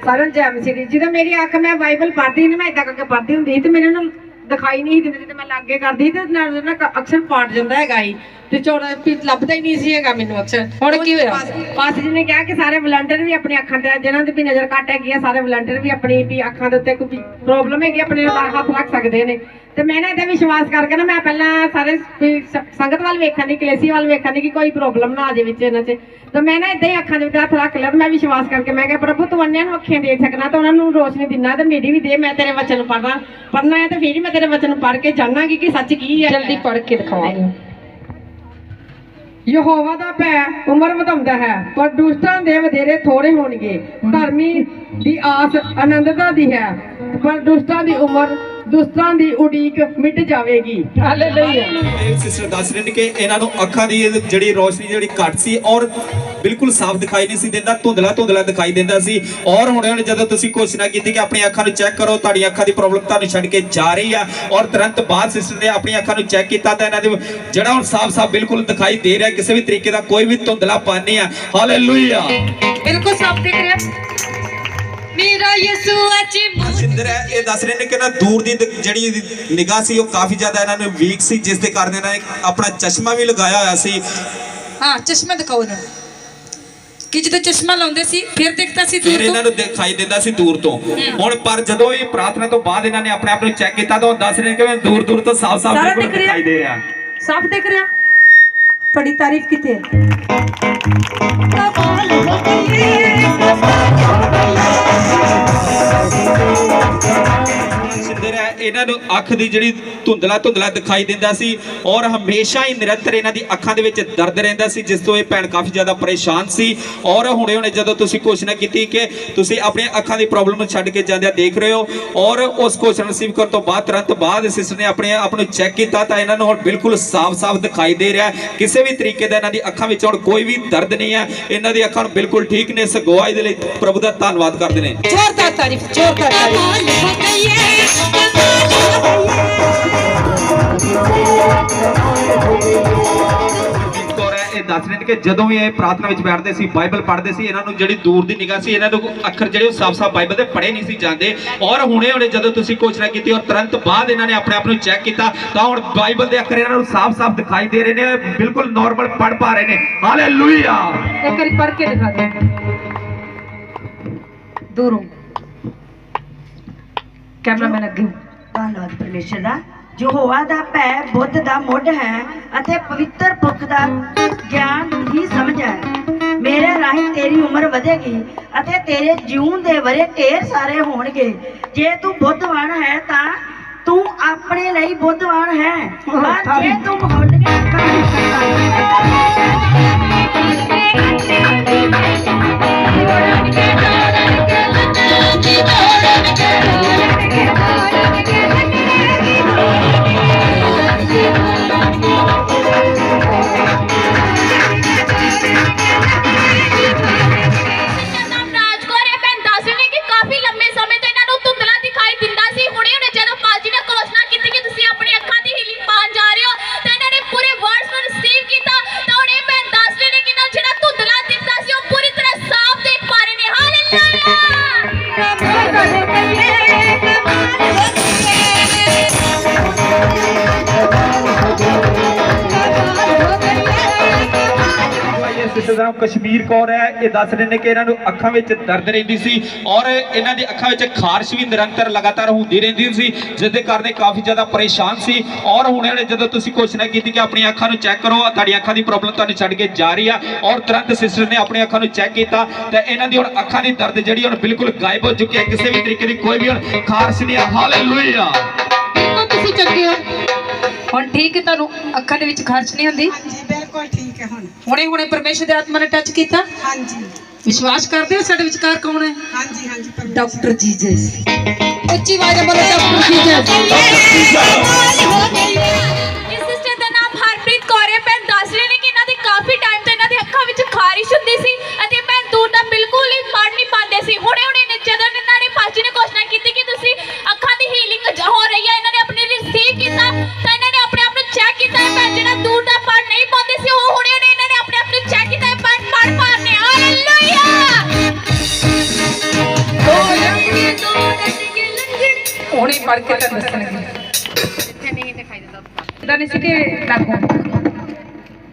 ਸਾਰਿਆਂ ਨੂੰ ਜੈ ਮਸੀਹ ਦੀ। ਜਦੋਂ ਮੇਰੀ ਅੱਖ ਮੈਂ ਬਾਈਬਲ ਪੜ੍ਹਦੀ ਨਹੀਂ, ਮੈਂ ਇਦਾਂ ਕਰਕੇ ਪੜ੍ਹਦੀ ਹੁੰਦੀ ਸੀ ਤੇ ਮੈਨੂੰ ਨਾ ਦਿਖਾਈ ਨਹੀਂ ਦਿੰਦੀ, ਤੇ ਮੈਂ ਲਾਗੇ ਕਰਦੀ ਤੇ ਨਾਲ ਨਾ ਅਕਸਰ ਪਾਟ ਜਾਂਦਾ ਹੈਗਾ ਹੀ, ਤੇ ਚੋੜਾ ਲੱਭਦਾ ਹੀ ਨਹੀਂ ਸੀ ਹੈਗਾ ਮੈਨੂੰ ਅਕਸਰ। ਹੁਣ ਕੀ ਹੋਇਆ? ਪਾਸ ਜੀ ਨੇ ਕਿਹਾ ਕਿ ਸਾਰੇ ਵਲੰਟੀਅਰ ਵੀ ਆਪਣੀ ਅੱਖਾਂ ਤੇ, ਜਿਹਨਾਂ ਦੀ ਵੀ ਨਜ਼ਰ ਘੱਟ ਹੈਗੀ ਆ, ਸਾਰੇ ਵਲੰਟੀਅਰ ਵੀ ਆਪਣੀ ਵੀ ਅੱਖਾਂ ਦੇ ਉੱਤੇ ਕੋਈ ਪ੍ਰੋਬਲਮ ਹੈਗੀ ਆਪਣੇ ਨਾਲ ਹੱਥ ਰੱਖ ਸਕਦੇ ਨੇ। ਤੇ ਮੈਂ ਨਾ ਇਹਦਾ ਵਿਸ਼ਵਾਸ ਕਰਕੇ ਨਾ ਮੈਂ ਪਹਿਲਾਂ ਸਾਰੇ ਸੰਗਤ ਵੱਲ ਵੇਖਣ ਦੀ, ਕਲੇਸੀ ਵੱਲ ਵੇਖਣ ਦੀ ਕਿ ਕੋਈ ਪ੍ਰੋਬਲਮ ਨਾ ਆ ਜਾਵੇ ਵਿੱਚ ਇਹਨਾਂ 'ਚ। ਤਾਂ ਮੈਂ ਨਾ ਇਦਾਂ ਹੀ ਅੱਖਾਂ ਦੇ ਉੱਤੇ ਹੱਥ ਰੱਖ ਲਿਆ ਤੇ ਮੈਂ ਵਿਸ਼ਵਾਸ ਕਰਕੇ ਮੈਂ ਕਿਹਾ ਪ੍ਰਭੂ ਤੂੰ ਅੰਨ੍ਹਿਆਂ ਨੂੰ ਅੱਖੀਆਂ ਦੇ ਸਕਣਾ ਤਾਂ ਉਹਨਾਂ ਨੂੰ ਰੋਸ਼ਨੀ ਦਿਨਾ, ਤੇ ਮੇਰੀ ਵੀ ਦੇ। ਮੈਂ ਤੇਰੇ ਵਚਨ ਪੜ੍ਹਨਾ ਹੈ ਤੇ ਫਿਰ ਹੀ ਮੈਂ ਤੇਰੇ ਵਚਨ ਪੜ੍ਹ ਕੇ ਜਾਣਾਂਗੀ ਕਿ ਸੱਚ ਕੀ ਹੈ। ਜਲਦੀ ਪੜ੍ਹ ਕੇ ਦਿਖਾਵਾਂਗੇ। ਯਹੋਵਾ ਦਾ ਭੈ ਉਮਰ ਵਧਾਉਂਦਾ ਹੈ, ਪਰ ਦੁਸ਼ਟਾਂ ਦੇ ਵਧੇਰੇ ਥੋੜੇ ਹੋਣਗੇ। ਧਰਮੀ ਦੀ ਆਸ ਆਨੰਦਤਾ ਦੀ ਹੈ, ਪਰ ਦੁਸ਼ਟਾਂ ਦੀ ਉਮਰ, ਦੁਸ਼ਟਾਂ ਦੀ ਉਡੀਕ ਮਿਟ ਜਾਵੇਗੀ। ਹਾਲੇਲੂਇਆ। ਇਹ ਸਿਸਟਰ ਦੱਸ ਰਹੇ ਨੇ ਕਿ ਇਹਨਾਂ ਨੂੰ ਅੱਖਾਂ ਦੀ ਜਿਹੜੀ ਰੋਸ਼ਨੀ ਜਿਹੜੀ ਘੱਟ ਸੀ ਔਰ ਬਿਲਕੁਲ ਸਾਫ਼ ਦਿਖਾਈ ਨਹੀਂ ਸੀ ਦਿੰਦਾ, ਧੁੰਦਲਾ ਦਿਖਾਈ ਦਿੰਦਾ ਸੀ। ਔਰ ਹੁਣ ਜਦੋਂ ਤੁਸੀਂ ਘੋਸ਼ਣਾ ਕੀਤੀ ਕਿ ਆਪਣੀ ਅੱਖਾਂ ਨੂੰ ਚੈੱਕ ਕਰੋ, ਤੁਹਾਡੀ ਅੱਖਾਂ ਦੀ ਪ੍ਰੋਬਲਮ ਤੁਹਾਨੂੰ ਛੱਡ ਕੇ ਜਾ ਰਹੀ ਆ, ਔਰ ਤੁਰੰਤ ਬਾਅਦ ਸਿਸਟਰ ਨੇ ਆਪਣੀ ਅੱਖਾਂ ਨੂੰ ਚੈੱਕ ਕੀਤਾ ਤਾਂ ਇਹਨਾਂ ਦੇ ਜਿਹੜਾ ਹੁਣ ਸਾਫ਼ ਬਿਲਕੁਲ ਦਿਖਾਈ ਦੇ ਰਿਹਾ, ਕਿਸੇ ਵੀ ਤਰੀਕੇ ਦਾ ਕੋਈ ਵੀ ਧੁੰਦਲਾਪਨ ਨਹੀਂ ਆ। ਹਾਲੇਲੂਇਆ। ਬਿਲਕੁਲ ਸਾਫ਼ ਦਿਖ ਰਿਹਾ ਮੇਰਾ ਯਿਸੂ ਅੱਜ। ਸਿੰਦਰ ਹੈ, ਇਹ ਦੱਸ ਰਹੇ ਨੇ ਕਿ ਨਾ ਦੂਰ ਦੀ ਜਿਹੜੀ ਨਿਗਾਹ ਸੀ ਉਹ ਕਾਫੀ ਜ਼ਿਆਦਾ ਇਹਨਾਂ ਨੂੰ ਵੀਕ ਸੀ, ਜਿਸ ਦੇ ਕਾਰਨ ਇਹਨਾਂ ਨੇ ਆਪਣਾ ਚਸ਼ਮਾ ਵੀ ਲਗਾਇਆ ਹੋਇਆ ਸੀ। ਹਾਂ ਚਸ਼ਮਾ ਦਿਖਾਓ ਨਾ, ਕਿ ਜਦੋਂ ਚਸ਼ਮਾ ਲਾਉਂਦੇ ਸੀ ਫਿਰ ਦਿਖਦਾ ਸੀ ਫਿਰ ਦੂਰ ਇਹਨਾਂ ਤੋਂ। ਨੂੰ ਦਿਖਾਈ ਦਿੰਦਾ ਸੀ ਦੂਰ ਤੋਂ। ਹੁਣ ਪਰ ਜਦੋਂ ਇਹ ਪ੍ਰਾਰਥਨਾ ਤੋਂ ਬਾਅਦ ਇਹਨਾਂ ਨੇ ਆਪਣੇ ਆਪ ਨੂੰ ਚੈੱਕ ਕੀਤਾ ਤਾਂ ਉਹ ਦੱਸ ਰਹੇ ਨੇ ਕਿ ਦੂਰ ਤੋਂ ਸਾਫ਼ ਸਾਰਾ ਬਿਲਕੁਲ ਦਿਖ ਰਿਹਾ। ਦਿਖਾਈ ਦੇ ਰਿਹਾ। ਸਾਫ਼ ਦਿਖ ਰਿਹਾ। ਤੁਹਾਡੀ ਤਾਰੀਫ ਕੀਤੀ ਹੈ। ਸਿੰਦਰ ਹੈ, ਇਹਨਾਂ ਇਹਨਾਂ ਨੂੰ ਅੱਖ ਦੀ ਜਿਹੜੀ ਧੁੰਦਲਾ ਧੁੰਦਲਾ ਦਿਖਾਈ ਦਿੰਦਾ ਸੀ ਔਰ ਹਮੇਸ਼ਾ ਹੀ ਨਿਰੰਤਰ ਇਹਨਾਂ ਦੀ ਅੱਖਾਂ ਦੇ ਵਿੱਚ ਦਰਦ ਰਹਿੰਦਾ ਸੀ, ਜਿਸ ਤੋਂ ਇਹ ਭੈਣ ਕਾਫੀ ਜ਼ਿਆਦਾ ਪਰੇਸ਼ਾਨ ਸੀ। ਔਰ ਹੁਣੇ ਜਦੋਂ ਤੁਸੀਂ ਘੋਸ਼ਣਾ ਕੀਤੀ ਕਿ ਤੁਸੀਂ ਆਪਣੀਆਂ ਅੱਖਾਂ ਦੀ ਪ੍ਰੋਬਲਮ ਨੂੰ ਛੱਡ ਕੇ ਜਾਂਦਿਆਂ ਦੇਖ ਰਹੇ ਹੋ, ਔਰ ਉਸ ਘੋਸ਼ਣਾ ਰਿਸੀਵ ਕਰਨ ਤੋਂ ਬਾਅਦ ਤੁਰੰਤ ਬਾਅਦ ਸਿਸਟਰ ਨੇ ਆਪਣੇ ਆਪ ਨੂੰ ਚੈੱਕ ਕੀਤਾ ਤਾਂ ਇਹਨਾਂ ਨੂੰ ਹੁਣ ਬਿਲਕੁਲ ਸਾਫ਼-ਸਾਫ਼ ਦਿਖਾਈ ਦੇ ਰਿਹਾ ਹੈ। ਕਿਸੇ ਵੀ ਤਰੀਕੇ ਦਾ ਇਹਨਾਂ ਦੀ ਅੱਖਾਂ ਵਿੱਚ ਹੁਣ ਕੋਈ ਵੀ ਦਰਦ ਨਹੀਂ ਹੈ, ਇਹਨਾਂ ਦੀ ਅੱਖਾਂ ਬਿਲਕੁਲ ਠੀਕ ਨੇ। ਇਸ ਗਵਾਹੀ ਦੇ ਲਈ ਪ੍ਰਭੂ ਦਾ ਧੰਨਵਾਦ ਕਰਦੇ ਨੇ। जोरदार तारीफ, जोरदार ਇਹ ਦੱਸ ਰਹੇ ਨੇ ਕਿ ਜਦੋਂ ਵੀ ਇਹ ਪ੍ਰਾਰਥਨਾ ਵਿੱਚ ਬੈਠਦੇ ਸੀ, ਬਾਈਬਲ ਪੜ੍ਹਦੇ ਸੀ, ਇਹਨਾਂ ਨੂੰ ਜਿਹੜੀ ਦੂਰ ਦੀ ਨਿਗਾਹ ਸੀ, ਇਹਨਾਂ ਨੂੰ ਅੱਖਰ ਜਿਹੜੇ ਸਾਫ਼-ਸਾਫ਼ ਬਾਈਬਲ ਦੇ ਪੜ੍ਹੇ ਨਹੀਂ ਸੀ ਜਾਂਦੇ। ਔਰ ਹੁਣੇ ਜਦੋਂ ਤੁਸੀਂ ਘੋਸ਼ਣਾ ਕੀਤੀ ਔਰ ਤੁਰੰਤ ਬਾਅਦ ਇਹਨਾਂ ਨੇ ਆਪਣੇ ਆਪ ਨੂੰ ਚੈੱਕ ਕੀਤਾ ਤਾਂ ਹੁਣ ਬਾਈਬਲ ਦੇ ਅੱਖਰ ਇਹਨਾਂ ਨੂੰ ਸਾਫ਼-ਸਾਫ਼ ਦਿਖਾਈ ਦੇ ਰਹੇ ਨੇ, ਬਿਲਕੁਲ ਨਾਰਮਲ ਪੜ੍ਹ ਪਾ ਰਹੇ ਨੇ। ਹਾਲੇਲੂਇਆ। एक बार पढ़ के दिखा दो दूरों कैमरा मैन अगे ਧੰਨਵਾਦ ਪਰਮੇਸ਼ਰ ਦਾ। ਯਹੋਵਾ ਦਾ ਭੈ ਬੁੱਧ ਦਾ ਮੁੱਢ ਹੈ ਅਤੇ ਪਵਿੱਤਰ ਪੁਰਖ ਦਾ ਗਿਆਨ ਹੀ ਸਮਝ ਹੈ। ਮੇਰੇ ਰਾਹੀਂ ਤੇਰੀ ਉਮਰ ਵਧੇਗੀ ਅਤੇ ਤੇਰੇ ਜੀਉਣ ਦੇ ਵਰੇ ਢੇਰ ਸਾਰੇ ਹੋਣਗੇ। ਜੇ ਤੂੰ ਬੁੱਧਵਾਨ ਹੈ ਤਾਂ ਤੂੰ ਆਪਣੇ ਲਈ ਬੁੱਧਵਾਨ ਹੈ, ਪਰ ਜੇ ਤੂੰ ਮਖੌਲੀਆਂ ਅੱਖਾਂ ਨਹੀਂ ਸਿਸਟਰ ਕਸ਼ਮੀਰ ਕੌਰ ਹੈ, ਇਹ ਦੱਸ ਰਹੇ ਨੇ ਕਿ ਇਹਨਾਂ ਨੂੰ ਅੱਖਾਂ ਵਿੱਚ ਦਰਦ ਰਹਿੰਦੀ ਸੀ ਔਰ ਇਹਨਾਂ ਦੀ ਅੱਖਾਂ ਵਿੱਚ ਖਾਰਿਸ਼ ਵੀ ਨਿਰੰਤਰ ਲਗਾਤਾਰ ਹੁੰਦੀ ਰਹਿੰਦੀ ਸੀ, ਜਿਸ ਦੇ ਕਾਰਨ ਕਾਫੀ ਜ਼ਿਆਦਾ ਪਰੇਸ਼ਾਨ ਸੀ। ਔਰ ਹੁਣੇ ਜਦੋਂ ਤੁਸੀਂ ਘੋਸ਼ਣਾ ਕੀਤੀ ਕਿ ਆਪਣੀਆਂ ਅੱਖਾਂ ਨੂੰ ਚੈੱਕ ਕਰੋ, ਤੁਹਾਡੀ ਅੱਖਾਂ ਦੀ ਪ੍ਰੋਬਲਮ ਤੁਹਾਨੂੰ ਛੱਡ ਕੇ ਜਾ ਰਹੀ ਆ, ਔਰ ਤੁਰੰਤ ਸਿਸਟਰ ਨੇ ਆਪਣੀਆਂ ਅੱਖਾਂ ਨੂੰ ਚੈੱਕ ਕੀਤਾ ਤਾਂ ਇਹਨਾਂ ਦੀ ਹੁਣ ਅੱਖਾਂ ਦੀ ਦਰਦ ਜਿਹੜੀ ਹੁਣ ਬਿਲਕੁਲ ਗਾਇਬ ਹੋ ਚੁੱਕੀ ਹੈ। ਕਿਸੇ ਵੀ ਤਰੀਕੇ ਦੀ ਕੋਈ ਵੀ ਹੁਣ ਖਾਰਿਸ਼ ਨਹੀਂ ਹੈ। ਹਾਲੇਲੂਇਆ। ਤੁਸੀਂ ਚੰਗੇ ਹੋ ਹੁਣ, ਠੀਕ ਹੈ, ਤੁਹਾਨੂੰ ਅੱਖਾਂ ਦੇ ਵਿੱਚ ਖਾਰਸ਼ ਨਹੀਂ ਹੁੰਦੀ। ਹਾਂਜੀ ਬਿਲਕੁਲ ਠੀਕ ਹੈ। ਹੁਣੇ ਹੁਣੇ ਪਰਮੇਸ਼ਰ ਦੀ ਆਤਮਾ ਨੇ ਟੱਚ ਕੀਤਾ। ਹਾਂਜੀ ਵਿਸ਼ਵਾਸ ਕਰਦੇ ਹੋ ਸਾਡੇ ਵਿਚਕਾਰ ਕੌਣ ਹੈ? ਹਾਂਜੀ ਹਾਂਜੀ ਡਾਕਟਰ ਜੀਸਸ। ਉੱਚੀ ਆਵਾਜ਼ ਨਾਲ ਬੋਲੋ, ਡਾਕਟਰ ਜੀਸਸ। ਇਸ ਸਿਸਟਰ ਦਾ ਨਾਮ ਹਰਪ੍ਰੀਤ ਕੌਰ ਹੈ। ਭੈਣ ਦੱਸ ਰਹੇ ਨੇ ਕਿ ਇਹਨਾਂ ਦੀ ਕਾਫੀ ਟਾਈਮ ਤੋਂ ਇਹਨਾਂ ਦੀ ਅੱਖਾਂ ਵਿੱਚ ਖਾਰਿਸ਼ ਹੁੰਦੀ ਸੀ ਅਤੇ ਭੈਣ ਦੂਰ ਦਾ ਬਿਲਕੁਲ ਹੀ ਪੜ੍ਹ ਨਹੀਂ ਪਾਉਂਦੇ ਸੀ। ਹੁਣੇ ਜਦੋਂ ਇਹਨਾਂ ਨੇ ਪਾਸਟਰ ਨੇ ਘੋਸ਼ਣਾ ਕੀਤੀ ਕਿ ਤੁਸੀਂ ਅੱਖਾਂ ਦੀ ਹੀਲਿੰਗ ਹੋ ਰਹੀ ਹੈ, ਇਹਨਾਂ ਨੇ ਆਪਣੇ ਰਿਸੀਵ ਕੀਤਾ ਤਾਂ ਇਹਨਾਂ ਨੇ ਆਪਣੇ ਆਪ ਨੂੰ ਚੈੱਕ ਕੀਤਾ ਹੈ। ਭੈਣ ਜਿਹੜਾ ਦੂਰ ਦਾ ਪੜ੍ਹ ਨਹੀਂ ਪਾਉਂਦੇ ਸੀ, ਉਹ ਹੁਣੇ ਇਹਨਾਂ ਨੇ ਆਪਣੇ ਆਪ ਨੂੰ ਚੈੱਕ ਕੀਤਾ ਹੈ, ਪੜ੍ਹ ਪਾ ਰਹੇ। ਹਾਲੇਲੂਇਆ। ਹੁਣੇ ਪੜ੍ਹ ਕੇ ਤਾਂ ਦੱਸਣਗੇ। ਇੱਥੇ ਨਹੀਂ ਦਿਖਾਈ ਦਿੰਦਾ, ਇਦਾਂ ਨਹੀਂ ਸੀ ਕਿ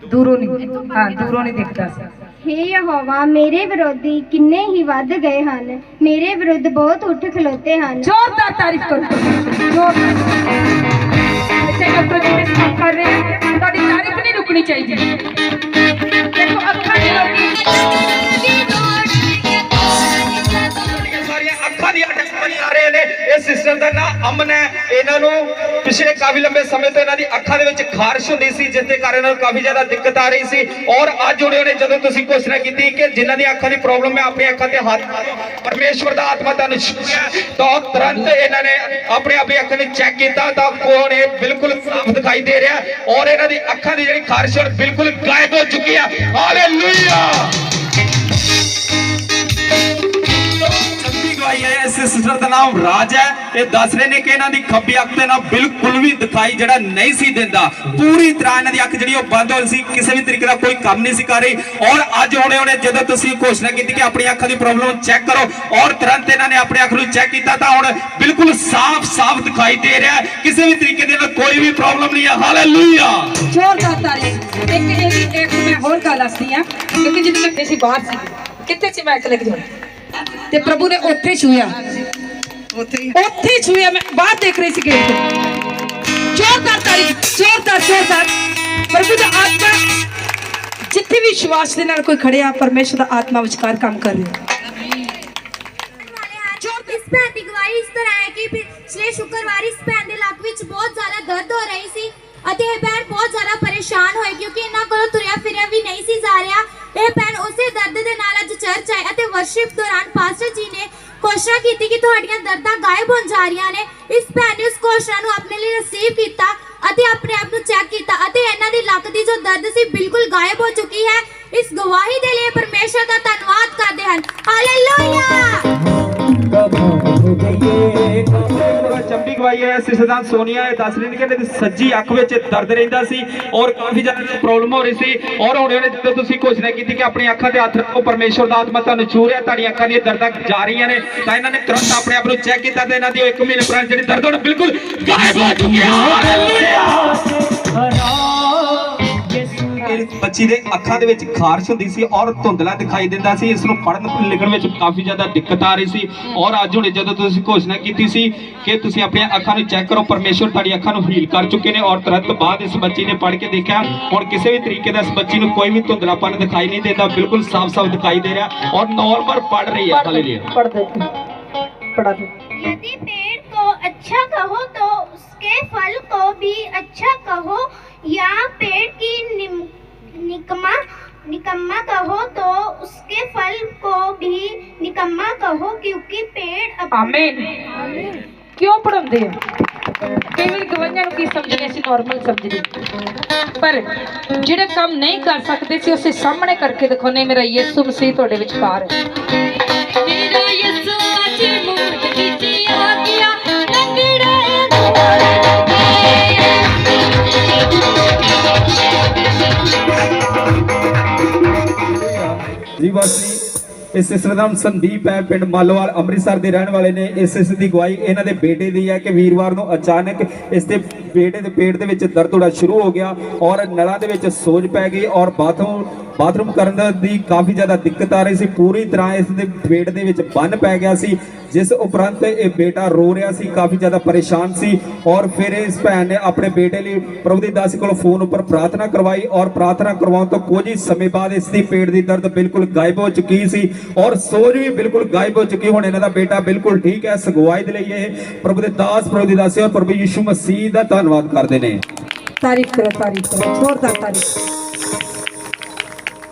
ਦੂਰੋਂ ਨਹੀਂ, ਹਾਂ ਦੂਰੋਂ ਨਹੀਂ ਦਿਖਦਾ ਸੀ। हे यहोवा, मेरे विरोधी किन्ने ही वध गए ਹਨ, मेरे विरुद्ध बहुत उठ खलोते ਹਨ। जोरदार तारीफ करो, जोरदार। ऐसे डॉक्टर जी ने काम कर रहे हैं, ਤੁਹਾਡੀ ਤਾਰੀਫ नहीं रुकनी चाहिए। देखो ਅੱਖਾਂ ਦੀ ਅੱਖਾਂ ਦੀ ਅਟਕਣੀ ਆ ਰਹੇ ਨੇ। ਇਹ ਸਿਸਟਰ ਦਾ ਨਾਮ ਅਮਨ ਹੈ। ਇਹਨਾਂ ਨੂੰ ਪਿਛਲੇ ਕਾਫੀ ਲੰਬੇ ਸਮੇਂ ਤੋਂ ਇਹਨਾਂ ਦੀ ਅੱਖਾਂ ਦੇ ਵਿੱਚ ਖਾਰਿਸ਼ ਹੁੰਦੀ ਸੀ, ਜਿਸ ਦੇ ਕਾਰਨ ਇਹਨਾਂ ਨੂੰ ਕਾਫੀ ਜ਼ਿਆਦਾ ਦਿੱਕਤ ਆ ਰਹੀ ਸੀ। ਔਰ ਅੱਜ ਉਹਨੇ ਜਦੋਂ ਤੁਸੀਂ ਘੋਸ਼ਣਾ ਕੀਤੀ ਕਿ ਜਿਨ੍ਹਾਂ ਦੀ ਅੱਖਾਂ ਦੀ ਪ੍ਰੋਬਲਮ ਹੈ ਆਪਣੀ ਅੱਖਾਂ ਤੇ ਹੱਥ ਮਾਰੋ, ਪਰਮੇਸ਼ਵਰ ਦਾ ਆਤਮਾ ਤੁਹਾਨੂੰ ਛੂਹਿਆ ਤਾਂ ਤੁਰੰਤ ਇਹਨਾਂ ਨੇ ਆਪਣੇ ਆਪਣੀ ਅੱਖਾਂ ਨੂੰ ਚੈੱਕ ਕੀਤਾ ਤਾਂ ਕੋਣ ਇਹ ਬਿਲਕੁਲ ਸਾਫ਼ ਦਿਖਾਈ ਦੇ ਰਿਹਾ ਔਰ ਇਹਨਾਂ ਦੀ ਅੱਖਾਂ ਦੀ ਜਿਹੜੀ ਖਾਰਿਸ਼ ਹੈ ਬਿਲਕੁਲ ਗਾਇਬ ਹੋ ਚੁੱਕੀ ਹੈ। ਹਾਲੇਲੂਇਆ। ਇਸ ਸਿਸਟਰ ਦਾ ਨਾਮ ਰਾਜ ਹੈ। ਇਹ ਦੱਸ ਰਹੇ ਨੇ ਕਿ ਇਹਨਾਂ ਦੀ ਖੱਬੀ ਅੱਖ ਤੇ ਨਾ ਬਿਲਕੁਲ ਵੀ ਦਿਖਾਈ ਜਿਹੜਾ ਨਹੀਂ ਸੀ ਦਿੰਦਾ, ਪੂਰੀ ਤਰ੍ਹਾਂ ਇਹਨਾਂ ਦੀ ਅੱਖ ਜਿਹੜੀ ਉਹ ਬੰਦ ਹੋ ਸੀ, ਕਿਸੇ ਵੀ ਤਰੀਕੇ ਦਾ ਕੋਈ ਕੰਮ ਨਹੀਂ ਸੀ ਕਰ ਰਹੀ। ਔਰ ਅੱਜ ਹੁਣੇ ਜਦੋਂ ਤੁਸੀਂ ਘੋਸ਼ਣਾ ਕੀਤੀ ਕਿ ਆਪਣੀ ਅੱਖਾਂ ਦੀ ਪ੍ਰੋਬਲਮ ਚੈੱਕ ਕਰੋ ਔਰ ਤੁਰੰਤ ਇਹਨਾਂ ਨੇ ਆਪਣੀ ਅੱਖ ਨੂੰ ਚੈੱਕ ਕੀਤਾ ਤਾਂ ਹੁਣ ਬਿਲਕੁਲ ਸਾਫ਼ ਦਿਖਾਈ ਦੇ ਰਿਹਾ ਹੈ, ਕਿਸੇ ਵੀ ਤਰੀਕੇ ਦੀ ਕੋਈ ਵੀ ਪ੍ਰੋਬਲਮ ਨਹੀਂ ਹੈ। ਹਾਲੇਲੂਇਆ। जोरदार तारीफ। एक मैं होर गल दसदी हां, क्योंकि जिद्द मैं ਸੀ ਬਾਹਰ ਸੀ, ਕਿੱਥੇ ਸੀ ਮੈਂ ਚਲੇ ਗਈ ਤੇ ਪ੍ਰਭੂ ਨੇ ਉੱਥੇ ਛੂਇਆ, ਉੱਥੇ ਛੂਇਆ। ਮੈਂ ਬਾਹਰ ਦੇਖ ਰਹੀ ਸੀ ਗੇਟ ਤੋਂ। जोरदार तारीफ, जोरदार। प्रभु ਦਾ ਆਤਮਾ ਜਿੱਥੇ ਵੀ ਵਿਸ਼ਵਾਸ ਦੇ ਨਾਲ ਕੋਈ ਖੜਿਆ, ਪਰਮੇਸ਼ਰ ਦਾ ਆਤਮਾ ਵਿਚਕਾਰ ਕੰਮ ਕਰ ਰਿਹਾ। इस भैन की गवाही इस तरह है कि ਵੀ ਪਿਛਲੇ ਸ਼ੁੱਕਰਵਾਰ ਇਸ ਭੈਣ ਦੇ ਲੱਕ ਵਿੱਚ ਬਹੁਤ ਜ਼ਿਆਦਾ ਦਰਦ ਹੋ ਰਹੀ ਸੀ ਅਤੇ ਇਹ ਭੈਣ ਬਹੁਤ ਜ਼ਿਆਦਾ ਪਰੇਸ਼ਾਨ ਹੋਈ ਕਿਉਂਕਿ ਇਹਨਾਂ ਕੋਲੋਂ ਤੁਰਿਆ ਫਿਰਿਆ ਵੀ ਨਹੀਂ ਸੀ ਜਾ ਰਿਹਾ। ਇਹ ਭੈਣ ਉਸੇ ਦਰਦ ਦੇ ਨਾਲ ਅੱਜ ਚਰਚ ਆਏ ਅਤੇ ਵਰਸ਼ਿਪ ਦੌਰਾਨ ਪਾਸਟਰ ਜੀ ਨੇ ਘੋਸ਼ਣਾ ਕੀਤੀ ਕਿ ਤੁਹਾਡੀਆਂ ਦਰਦਾਂ ਗਾਇਬ ਹੋਣ ਜਾ ਰਹੀਆਂ ਨੇ। ਇਸ ਭੈਣ ਨੇ ਉਸ ਘੋਸ਼ਣਾ ਨੂੰ ਆਪਣੇ ਲਈ ਰਿਸੀਵ ਕੀਤਾ ਅਤੇ ਆਪਣੇ ਆਪ ਨੂੰ ਚੈੱਕ ਕੀਤਾ ਅਤੇ ਇਹਨਾਂ ਦੀ ਲੱਕ ਦੀ ਜੋ ਦਰਦ ਸੀ ਬਿਲਕੁਲ ਗਾਇਬ ਹੋ ਚੁੱਕੀ ਹੈ। ਇਸ ਗਵਾਹੀ ਦੇ ਲਈ ਪਰਮੇਸ਼ਰ ਦਾ ਧੰਨਵਾਦ ਕਰਦੇ ਹਨ। ਹਾਲੇਲੂਇਆ। ਚੰਬੀ ਗਵਾਈ ਹੈ ਸਿਸਦਾਨ ਸੋਨੀਆ ਇਹ ਦੱਸ ਰਹੀ ਕਿ ਇਹਦੀ ਸੱਜੀ ਅੱਖ ਵਿੱਚ ਦਰਦ ਰਹਿੰਦਾ ਸੀ ਔਰ ਕਾਫੀ ਜ਼ਿਆਦਾ ਪ੍ਰੋਬਲਮ ਹੋ ਰਹੀ ਸੀ ਔਰ ਹੁਣ ਇਹਨੇ ਜਦੋਂ ਤੁਸੀਂ ਘੋਸ਼ਣਾ ਕੀਤੀ ਕਿ ਆਪਣੀ ਅੱਖਾਂ ਤੇ ਹੱਥ ਰੱਖੋ ਪਰਮੇਸ਼ਰ ਦਾ ਆਤਮਾ ਤੁਹਾਨੂੰ ਛੂ ਰਿਹਾ ਤੁਹਾਡੀਆਂ ਅੱਖਾਂ ਦੀਆਂ ਦਰਦਾਂ ਜਾ ਰਹੀਆਂ ਨੇ ਤਾਂ ਇਹਨਾਂ ਨੇ ਤੁਰੰਤ ਆਪਣੇ ਆਪ ਨੂੰ ਚੈੱਕ ਕੀਤਾ ਤੇ ਇਹਨਾਂ ਦੀ 1 ਮਹੀਨੇ ਪੁਰਾਣੀ ਜਿਹੜੀ ਦਰਦ ਹੁਣ ਬਿਲਕੁਲ ਗਾਇਬ ਹੋ ਚੁੱਕੀ ਹੈ। ਹਾਲੇਲੂਇਆ। ਬੱਚੀ ਦੇ ਅੱਖਾਂ ਦੇ ਵਿੱਚ ਖਾਰਸ਼ ਹੁੰਦੀ ਸੀ ਔਰ ਧੁੰਦਲਾ ਦਿਖਾਈ ਦਿੰਦਾ ਸੀ। ਇਸ ਨੂੰ ਪੜ੍ਹਨ ਲਿਖਣ ਵਿੱਚ ਕਾਫੀ ਜ਼ਿਆਦਾ ਦਿੱਕਤ ਆ ਰਹੀ ਸੀ ਔਰ ਅੱਜ ਹੁਣ ਜਦੋਂ ਤੁਸੀਂ ਘੋਸ਼ਣਾ ਕੀਤੀ ਸੀ ਕਿ ਤੁਸੀਂ ਆਪਣੀਆਂ ਅੱਖਾਂ ਨੂੰ ਚੈੱਕ ਕਰੋ ਪਰਮੇਸ਼ਰ ਤੁਹਾਡੀ ਅੱਖਾਂ ਨੂੰ ਹੀਲ ਕਰ ਚੁੱਕੇ ਨੇ ਔਰ ਤੁਰੰਤ ਬਾਅਦ ਇਸ ਬੱਚੀ ਨੇ ਪੜ੍ਹ ਕੇ ਦੇਖਿਆ ਹੁਣ ਕਿਸੇ ਵੀ ਤਰੀਕੇ ਦਾ ਇਸ ਬੱਚੀ ਨੂੰ ਕੋਈ ਵੀ ਧੁੰਦਲਾਪਨ ਦਿਖਾਈ ਨਹੀਂ ਦਿੰਦਾ ਬਿਲਕੁਲ ਸਾਫ਼-ਸਾਫ਼ ਦਿਖਾਈ ਦੇ ਰਿਹਾ ਔਰ ਨॉर्मल पढ़ रही है। हालेलुया। पढ़ा दो। यदि पेड़ को अच्छा कहो तो उसके फल को भी अच्छा कहो, या पेड़ की निकम्मा कहो तो उसके फल को भी निकम्मा कहो, क्योंकि पेड़ आमीन। क्यों पढ़ाते हो? कई बार गवाइयां की समझने से नॉर्मल समझते पर ਜਿਹੜੇ ਕੰਮ नहीं कर सकते सी उसे सामने करके दिखाने मेरा यीशु मसीह ਤੁਹਾਡੇ ਵਿਚਕਾਰ है। मेरा यीशु आज मोड़ नीचे आ गया लंगड़े ਜੀ ਵਾਸੀ ਇਸ ਸਿਸਟਰਦਾਮ ਸੰਦੀਪ ਹੈ ਪਿੰਡ ਮਾਲੋਵਾਲ ਅੰਮ੍ਰਿਤਸਰ ਦੇ ਰਹਿਣ ਵਾਲੇ ਨੇ। ਇਸ ਦੀ ਗਵਾਹੀ ਇਹਨਾਂ ਦੇ ਬੇਟੇ ਦੀ ਹੈ ਕਿ ਵੀਰਵਾਰ ਨੂੰ ਅਚਾਨਕ ਇਸ ਦੇ ਬੇਟੇ ਦੇ ਪੇਟ ਦੇ ਵਿੱਚ ਦਰਦ ਹੋਣਾ ਸ਼ੁਰੂ ਹੋ ਗਿਆ ਔਰ ਨਲਾਂ ਦੇ ਵਿੱਚ ਸੋਜ ਪੈ ਗਈ ਔਰ ਬਾਥਰੂਮ ਕਰਨ ਦੀ ਕਾਫੀ ਜ਼ਿਆਦਾ ਦਿੱਕਤ ਆ ਰਹੀ ਸੀ। ਪੂਰੀ ਤਰ੍ਹਾਂ ਇਸ ਦੇ ਪੇਟ ਦੇ ਵਿੱਚ ਬੰਨ ਪੈ ਗਿਆ ਸੀ ਜਿਸ ਉਪਰੰਤ ਇਹ ਬੇਟਾ ਰੋ ਰਿਹਾ ਸੀ ਕਾਫੀ ਜ਼ਿਆਦਾ ਪਰੇਸ਼ਾਨ ਸੀ ਔਰ ਫਿਰ ਇਸ ਭੈਣ ਨੇ ਆਪਣੇ ਬੇਟੇ ਲਈ ਪ੍ਰਭੂ ਦੀ ਦਾਸੀ ਕੋਲ ਫੋਨ ਉੱਪਰ ਪ੍ਰਾਰਥਨਾ ਕਰਵਾਈ ਔਰ ਪ੍ਰਾਰਥਨਾ ਕਰਵਾਉਣ ਤੋਂ ਕੁਝ ਹੀ ਸਮੇਂ ਬਾਅਦ ਇਸ ਦੀ ਪੇਟ ਦੀ ਦਰਦ ਬਿਲਕੁਲ ਗਾਇਬ ਹੋ ਚੁੱਕੀ ਸੀ ਔਰ ਸੋਜ ਵੀ ਬਿਲਕੁਲ ਗਾਇਬ ਹੋ ਚੁੱਕੀ। ਹੁਣ ਇਹਨਾਂ ਦਾ ਬੇਟਾ ਬਿਲਕੁਲ ਠੀਕ ਹੈ। ਸਗਵਾਈ ਦੇ ਲਈ ਇਹ ਪ੍ਰਭੂ ਦੇ ਦਾਸ ਪ੍ਰਭੂ ਦੀ ਦਾਸੀ ਔਰ ਪ੍ਰਭੂ ਯਿਸੂ ਮਸੀਹ ਦਾ ਧੰਨਵਾਦ ਕਰਦੇ ਨੇ। तारीफ करो जोरदार तारीफ।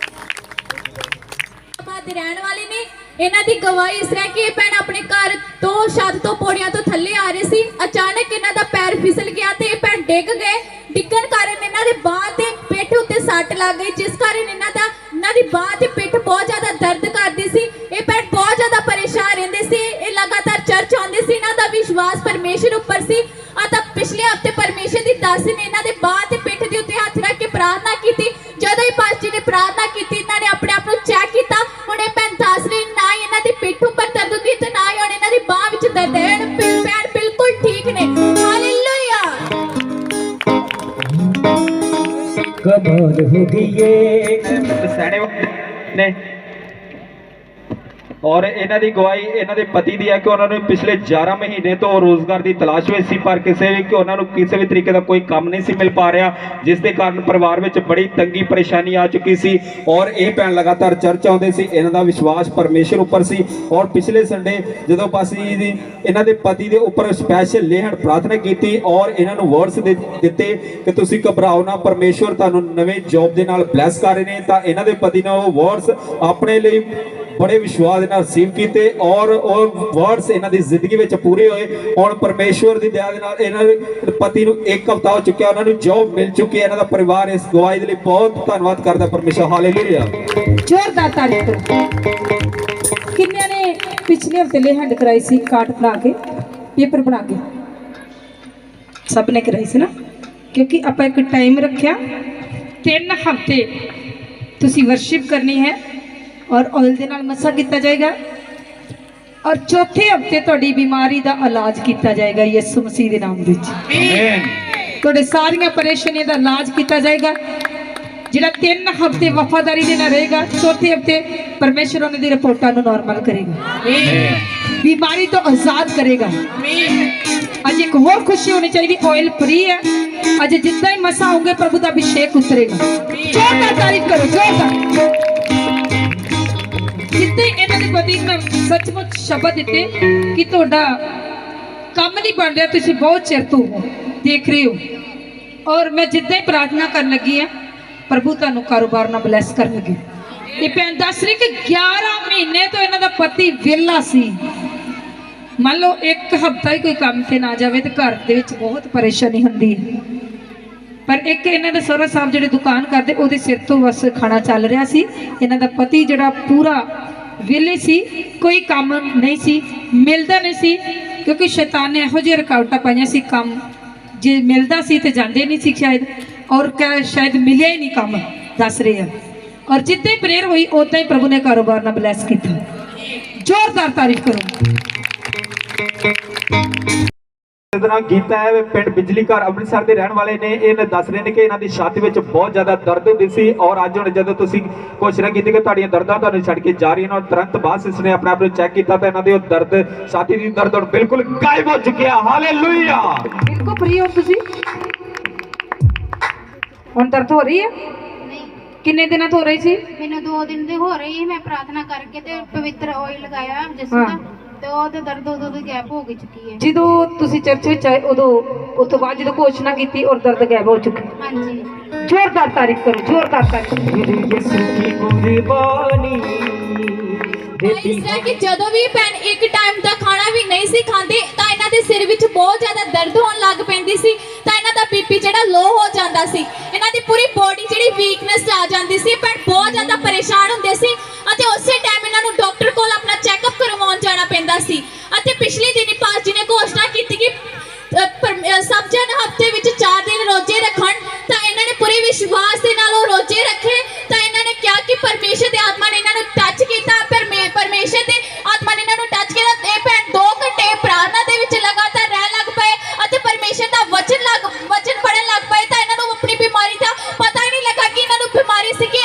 ਦੇ ਰਹਿਣ ਵਾਲੇ ਨੇ ਇਹਨਾਂ ਦੀ ਗਵਾਹੀ ਇਸ ਤਰ੍ਹਾਂ ਕਿ ਇਹ ਭੈਣ ਆਪਣੇ ਘਰ ਤੋਂ ਛੱਤ ਤੋਂ ਪੌੜੀਆਂ ਤੋਂ ਥੱਲੇ ਆ ਰਹੇ ਸੀ। ਅਚਾਨਕ ਇਹਨਾਂ ਦਾ ਪੈਰ ਫਿਸਲ ਗਿਆ ਤੇ ਇਹ ਭੈਣ ਡਿੱਗ ਗਏ। ਡਿੱਗਣ ਕਾਰਨ ਇਹਨਾਂ ਦੇ ਬਾਹ ਤੇ ਪਿੱਠ ਉੱਤੇ ਸੱਟ ਲੱਗ ਗਈ ਜਿਸ ਕਾਰਨ ਇਹਨਾਂ ਦੀ ਬਾਹ ਤੇ ਪਿੱਠ ਬਹੁਤ ਜ਼ਿਆਦਾ ਦਰਦ ਕਰਦੀ ਸੀ। ਇਹ ਭੈਣ ਬਹੁਤ ਜ਼ਿਆਦਾ ਪਰੇਸ਼ਾਨ ਰਹਿੰਦੇ ਸੀ। ਇਹ ਲਗਾਤਾਰ ਚਰਚ ਆਉਂਦੇ ਸੀ। ਇਹਨਾਂ ਦਾ ਵਿਸ਼ਵਾਸ ਪਰਮੇਸ਼ਰ ਉੱਪਰ ਸੀ ਅਤੇ ਪਿਛਲੇ ਹਫਤੇ ਪਰਮੇਸ਼ਰ ਦੀ ਦਾਸੀ ਨੇ ਇਹਨਾਂ ਦੇ ਬਾਹ ਤੇ ਪਿੱਠ ਦੇ ਉੱਤੇ ਹੱਥ ਰੱਖ ਕੇ ਪ੍ਰਾਰਥਨਾ ਕੀਤੀ। ਜਦੋਂ ਹੀ ਪਾਸਟਰ ਨੇ ਪ੍ਰਾਰਥਨਾ ਕੀਤੀ ਇਹਨਾਂ ਨੇ ਆਪਣੇ ਆਪ ਨੂੰ ਚੈੱਕ ਕੀਤਾ। ਹੁਣ ਇਹ ਭੈਣ ਦੱਸ ਰਹੀ ਨਾ ਹੀ ਇਹਨਾਂ ਦੀ ਪਿੱਠ ਉੱਪਰ ਦਰਦ ਹੁੰਦੀ ਤੇ ਨਾ ਹੀ ਹੁਣ ਇਹਨਾਂ ਦੀ ਬਾਹ ਵਿੱਚ ਦਰਦ ਹੈ। ਭੈਣ ਬਿਲਕੁਲ ਠੀਕ ਨੇ। ਹਾਲੇਲੂਇਆ। कमाल हो गई है ने ਔਰ ਇਹਨਾਂ ਦੀ ਗਵਾਹੀ ਇਹਨਾਂ ਦੇ ਪਤੀ ਦੀ ਹੈ ਕਿ ਉਹਨਾਂ ਨੂੰ ਪਿਛਲੇ 11 ਮਹੀਨੇ ਤੋਂ ਰੋਜ਼ਗਾਰ ਦੀ ਤਲਾਸ਼ ਵਿੱਚ ਸੀ ਪਰ ਉਹਨਾਂ ਨੂੰ ਕਿਸੇ ਵੀ ਤਰੀਕੇ ਦਾ ਕੋਈ ਕੰਮ ਨਹੀਂ ਸੀ ਮਿਲ ਪਾ ਰਿਹਾ ਜਿਸ ਦੇ ਕਾਰਨ ਪਰਿਵਾਰ ਵਿੱਚ ਬੜੀ ਤੰਗੀ ਪਰੇਸ਼ਾਨੀ ਆ ਚੁੱਕੀ ਸੀ ਔਰ ਇਹ ਭੈਣ ਲਗਾਤਾਰ ਚਰਚ ਆਉਂਦੇ ਸੀ। ਇਹਨਾਂ ਦਾ ਵਿਸ਼ਵਾਸ ਪਰਮੇਸ਼ਰ ਉੱਪਰ ਸੀ ਔਰ ਪਿਛਲੇ ਸੰਡੇ ਜਦੋਂ ਪਾਸੀ ਦੀ ਇਹਨਾਂ ਦੇ ਪਤੀ ਦੇ ਉੱਪਰ ਸਪੈਸ਼ਲ ਲੇਹਣ ਪ੍ਰਾਰਥਨਾ ਕੀਤੀ ਔਰ ਇਹਨਾਂ ਨੂੰ ਵਰਡਸ ਦਿੱਤੇ ਕਿ ਤੁਸੀਂ ਘਬਰਾਓ ਨਾ ਪਰਮੇਸ਼ਰ ਤੁਹਾਨੂੰ ਨਵੇਂ ਜੌਬ ਦੇ ਨਾਲ ਬਲੈਸ ਕਰ ਰਹੇ ਨੇ ਤਾਂ ਇਹਨਾਂ ਦੇ ਪਤੀ ਨੇ ਉਹ ਵਰਡਸ ਆਪਣੇ ਲਈ बड़े विश्वास ਦੇ ਨਾਲ ਰਿਸੀਵ ਕੀਤੇ ਔਰ ਉਹ ਵਰਡਸ ਇਹਨਾਂ ਦੀ ਜ਼ਿੰਦਗੀ ਵਿੱਚ ਪੂਰੇ ਹੋਏ। ਹੁਣ ਪਰਮੇਸ਼ਵਰ ਦੀ ਦਇਆ ਦੇ ਨਾਲ ਇਹਨਾਂ ਦੇ ਪਤੀ ਨੂੰ 1 ਹਫ਼ਤਾ ਹੋ ਚੁੱਕਿਆ ਉਹਨਾਂ ਨੂੰ ਜੌਬ ਮਿਲ ਚੁੱਕੀ ਹੈ। ਇਹਨਾਂ ਦਾ ਪਰਿਵਾਰ ਇਸ ਗਵਾਹੀ ਦੇ ਲਈ ਬਹੁਤ ਧੰਨਵਾਦ ਕਰਦਾ ਪਰਮੇਸ਼ਰ। ਹਾਲੇਲੂਇਆ। जोरदार तारीफ करो। किन्ने ने पिछले हफ्ते लेहंड कराई सी कार्ड बना के पेपर बना के सब ने कराई सी ना क्योंकि आप एक टाइम रखा 3 हफ्ते तुसी वर्शिप करनी है और ऑयल के नाल मसा किया जाएगा और चौथे हफ्ते तुहाडी बीमारी का इलाज किया जाएगा यीशु मसीह के नाम विच। आमीन। तुहाडे सारियां परेशानियां का इलाज किया जाएगा। जिहड़ा 3 हफ्ते वफादारी दे नाल रहेगा चौथे हफ्ते परमेश्वर उन्हां दी रिपोर्टां नूं नॉर्मल करेगा। बीमारी तो आजाद करेगा। अज एक होर खुशी होनी चाहिए ऑयल फ्री है। अज जितना ही मसा होंगे प्रभु का अभिषेक उतरेगा। जोरदार तारीफ करो जोरदार। जितने इन्होंने पति ने सचमुच शब्द दिते कि तुहाडा ਕੰਮ ਨਹੀਂ ਬਣ ਰਿਹਾ, ਤੁਸੀਂ ਬਹੁਤ ਚਿਰ ਤੋਂ ਦੇਖ ਰਹੇ ਹੋ। ਔਰ ਮੈਂ ਜਿੱਦਾਂ ਹੀ ਪ੍ਰਾਰਥਨਾ ਕਰਨ ਲੱਗੀ ਆ, ਪ੍ਰਭੂ ਤੁਹਾਨੂੰ ਕਾਰੋਬਾਰ ਨਾਲ ਬਲੈਸ ਕਰਨ ਲੱਗੀ। ਇਹ ਭੈਣ ਦੱਸ ਰਹੀ ਕਿ 11 ਮਹੀਨੇ ਤੋਂ ਇਹਨਾਂ ਦਾ ਪਤੀ ਵਿਹਲਾ ਸੀ। ਮੰਨ ਲਓ ਇੱਕ ਹਫ਼ਤਾ ਹੀ ਕੋਈ ਕੰਮ ਤੇ ਨਾ ਜਾਵੇ ਤੇ ਘਰ ਦੇ ਵਿੱਚ ਬਹੁਤ ਪਰੇਸ਼ਾਨੀ ਹੁੰਦੀ ਹੈ। ਪਰ ਇੱਕ ਇਹਨਾਂ ਦੇ ਸਹੁਰਾ ਸਾਹਿਬ ਜਿਹੜੇ ਦੁਕਾਨ ਕਰਦੇ, ਉਹਦੇ ਸਿਰ ਤੋਂ ਬਸ ਖਾਣਾ ਚੱਲ ਰਿਹਾ ਸੀ। ਇਹਨਾਂ ਦਾ ਪਤੀ ਜਿਹੜਾ ਪੂਰਾ ਵਿਹਲੇ ਸੀ, ਕੋਈ ਕੰਮ ਨਹੀਂ ਸੀ, ਮਿਲਦਾ ਨਹੀਂ ਸੀ, ਕਿਉਂਕਿ ਸ਼ੈਤਾਨ ਨੇ ਇਹੋ ਜਿਹੀ ਰੁਕਾਵਟਾਂ ਪਾਈਆਂ ਸੀ। ਕੰਮ ਜੇ ਮਿਲਦਾ ਸੀ ਤੇ ਜਾਂਦੇ ਨਹੀਂ ਸੀ ਸ਼ਾਇਦ, ਔਰ ਸ਼ਾਇਦ ਮਿਲਿਆ ਹੀ ਨਹੀਂ ਕੰਮ, ਦੱਸ ਰਹੇ ਆ। ਔਰ ਜਿੱਦਾਂ ਹੀ ਪ੍ਰੇਅਰ ਹੋਈ ਉਦਾਂ ਹੀ ਪ੍ਰਭੂ ਨੇ ਕਾਰੋਬਾਰ ਨਾਲ ਬਲੈਸ ਕੀਤਾ। ਜ਼ੋਰਦਾਰ ਤਾਰੀਫ ਕਰੋ। ਇਸ ਤਰ੍ਹਾਂ ਕੀਤਾ ਹੈ ਪਿੰਡ ਬਿਜਲੀ ਘਰ ਅੰਮ੍ਰਿਤਸਰ ਦੇ ਰਹਿਣ ਵਾਲੇ ਨੇ। ਇਹ ਦੱਸ ਰਹੇ ਨੇ ਕਿ ਇਹਨਾਂ ਦੀ ਛਾਤੀ ਵਿੱਚ ਬਹੁਤ ਜ਼ਿਆਦਾ ਦਰਦ ਹੁੰਦੀ ਸੀ, ਔਰ ਅੱਜ ਹੁਣ ਜਦੋਂ ਤੁਸੀਂ ਕੋਸ਼ਿਸ਼ ਕੀਤੀ ਕਿ ਤੁਹਾਡੀਆਂ ਦਰਦਾਂ ਤੁਹਾਨੂੰ ਛੱਡ ਕੇ ਜਾ ਰਹੀਆਂ ਨੇ, ਔਰ ਤੁਰੰਤ ਬਾਅਦ ਸਿਸ ਨੇ ਆਪਣੇ ਆਪ ਨੂੰ ਚੈੱਕ ਕੀਤਾ ਤਾਂ ਇਹਨਾਂ ਦੇ ਉਹ ਦਰਦ, ਛਾਤੀ ਦੀ ਦਰਦ ਹੁਣ ਬਿਲਕੁਲ ਗਾਇਬ ਹੋ ਚੁੱਕਿਆ। ਹਾਲੇਲੂਇਆ। ਬਿਲਕੁਲ ਫ੍ਰੀ ਹੋ ਤੁਸੀਂ। ਹੁਣ ਦਰਦ ਹੋ ਰਹੀ ਹੈ? ਕਿੰਨੇ ਦਿਨਾਂ ਤੋਂ ਹੋ ਰਹੀ ਸੀ? ਮੈਨੂੰ 2 ਦਿਨ ਦੀ ਹੋ ਰਹੀ ਹੈ। ਮੈਂ ਪ੍ਰਾਰਥਨਾ ਕਰਕੇ ਤੇ ਪਵਿੱਤਰ ਆਇਲ ਲਗਾਇਆ ਜਿਸ ਦਾ, ਤੇ ਉਹ ਤੇ ਦਰਦ ਉਦੋਂ ਦੀ ਗਾਇਬ ਹੋ ਗਈ ਚੁੱਕੀ ਹੈ। ਜਦੋਂ ਤੁਸੀਂ ਚਰਚ ਵਿੱਚ ਆਏ ਉਦੋਂ, ਉਸ ਤੋਂ ਬਾਅਦ ਜਦੋਂ ਘੋਸ਼ਣਾ ਕੀਤੀ ਔਰ ਦਰਦ ਗਾਇਬ ਹੋ ਚੁੱਕੀ। ਹਾਂਜੀ। ਜ਼ੋਰਦਾਰ ਤਾਰੀਫ ਕਰੋ, ਜ਼ੋਰਦਾਰ ਤਾਰੀਫ। ਕਿ ਜਦੋਂ ਵੀ ਭੈਣ ਇੱਕ ਟਾਈਮ ਦਾ ਖਾਣਾ ਵੀ ਨਹੀਂ ਸੀ ਖਾਂਦੇ ਤਾਂ ਇਹਨਾਂ ਦੇ ਸਿਰ ਵਿੱਚ ਬਹੁਤ ਜ਼ਿਆਦਾ ਦਰਦ ਹੋਣ ਲੱਗ ਪੈਂਦੀ ਸੀ, ਤਾਂ ਇਹਨਾਂ ਦਾ ਬੀਪੀ ਜਿਹੜਾ ਲੋ ਹੋ ਜਾਂਦਾ ਸੀ, ਇਹਨਾਂ ਦੀ ਪੂਰੀ ਬੋਡੀ ਜਿਹੜੀ ਵੀਕਨੈਸ ਆ ਜਾਂਦੀ ਸੀ। ਭੈਣ ਬਹੁਤ ਜ਼ਿਆਦਾ ਪਰੇਸ਼ਾਨ ਹੁੰਦੇ ਸੀ ਅਤੇ ਉਸੇ ਟਾਈਮ ਇਹਨਾਂ ਨੂੰ ਡਾਕਟਰ ਕੋਲ ਆਪਣਾ ਚੈੱਕਅਪ ਕਰਵਾਉਣ ਜਾਣਾ ਪੈਂਦਾ ਸੀ। ਅਤੇ ਪਿਛਲੇ ਦਿਨੀ ਪਾਸ ਜੀ ਨੇ ਘੋਸ਼ਣਾ ਕੀਤੀ ਕਿ ਸਭ ਜਨ ਹਫ਼ਤੇ ਵਿੱਚ 4 ਦਿਨ ਰੋਜ਼ੇ ਰੱਖਣ, ਤਾਂ ਇਹਨਾਂ ਨੇ ਪੂਰੇ ਵਿਸ਼ਵਾਸ ਦੇ ਨਾਲ ਉਹ ਰੋਜ਼ੇ ਰੱਖੇ। ਤਾਂ ਇਹਨਾਂ ਨੇ ਕਿਹਾ ਕਿ ਪਰਮੇਸ਼ਰ ਦੀ ਆਤਮਾ ਨੇ ਇਹਨਾਂ ਨੂੰ ਟੱਚ ਕੀਤਾ, ਪਰਮੇਸ਼ਰ ਦੀ ਆਤਮਾ ਨੇ ਇਹਨਾਂ ਨੂੰ ਟੱਚ ਕੀਤਾ। ਇਹ ਭੈਣ 2 ਘੰਟੇ ਪ੍ਰਾਰਥਨਾ ਦੇ ਵਿੱਚ ਲਗਾਤਾਰ ਰਹਿਣ ਲੱਗ ਪਏ ਅਤੇ ਪਰਮੇਸ਼ਰ ਦਾ ਵਚਨ ਪੜ੍ਹਨ ਲੱਗ ਪਏ। ਤਾਂ ਇਹਨਾਂ ਨੂੰ ਆਪਣੀ ਬਿਮਾਰੀ ਦਾ ਪਤਾ ਹੀ ਨਹੀਂ ਲੱਗਾ ਕਿ ਇਹਨਾਂ ਨੂੰ ਬਿਮਾਰੀ ਸੀ। ਕਿ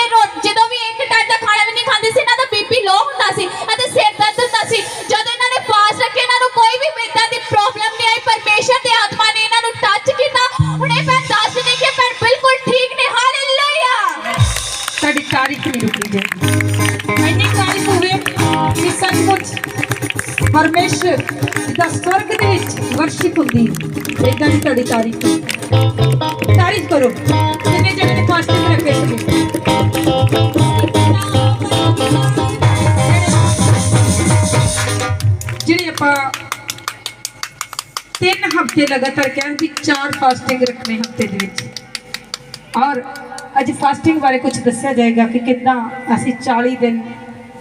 ਜਦੋਂ ਵੀ ਇੱਕ ਟਾਈਮ ਦਾ ਖਾਣਾ ਵੀ ਨਹੀਂ ਖਾਂਦੇ ਸੀ, ਇਹਨਾਂ ਦਾ ਬੀਪੀ ਲੋ ਹੁੰਦਾ ਸੀ ਅਤੇ ਸਿਰ ਦਰਦ ਹੁੰਦਾ ਸੀ। ਜਦੋਂ ਇਹਨਾਂ ਨੇ ਫਾਸਟ ਰੱਖੇ, ਇਹਨਾਂ ਨੂੰ ਕੋਈ ਵੀ ਏਦਾਂ ਦੀ ਪ੍ਰੋਬਲਮ ਨਹੀਂ ਆਈ। ਪਰਮੇਸ਼ਰ ਦੀ ਆਤਮਾ ਨੇ ਇਹਨਾਂ ਨੂੰ ਟੱਚ ਕੀਤਾ। ਹੁਣ ਇਹ ਭੈਣ ਦੱਸ ਰਹੀ ਕਿ ਭੈਣ ਬਿਲਕੁਲ ਠੀਕ ਨੇ। ਹਾਲੇਲੂਇਆ। ਸਾਡੀ ਤਾਰੀਫ ਨਹੀਂ ਰੁਕੀ ਜੇ। ਇੰਨੀ ਤਾਰੀਫ ਹੋਵੇ ਕਿ ਸੱਚਮੁੱਚ ਪਰਮੇਸ਼ਰ ਦਾ ਸਵਰਗ ਦੇ ਵਿੱਚ ਵਰਸ਼ਿਪ ਹੁੰਦੀ ਹੈ। ਇਦਾਂ ਦੀ ਤੁਹਾਡੀ ਤਾਰੀਫ ਕਰੋ। ਕਿੰਨੇ ਜਣੇ ਨੇ ਫਾਸਟਿੰਗ ਰੱਖੇ ਸੀ? ਜਿਹੜੇ ਆਪਾਂ 3 ਹਫ਼ਤੇ ਲਗਾਤਾਰ ਕਹਿੰਦੇ 4 ਫਾਸਟਿੰਗ ਰੱਖਣੇ ਹਫ਼ਤੇ ਦੇ ਵਿੱਚ। ਔਰ ਅੱਜ ਫਾਸਟਿੰਗ ਬਾਰੇ ਕੁਝ ਦੱਸਿਆ ਜਾਏਗਾ ਕਿ ਕਿੱਦਾਂ ਅਸੀਂ 40 ਦਿਨ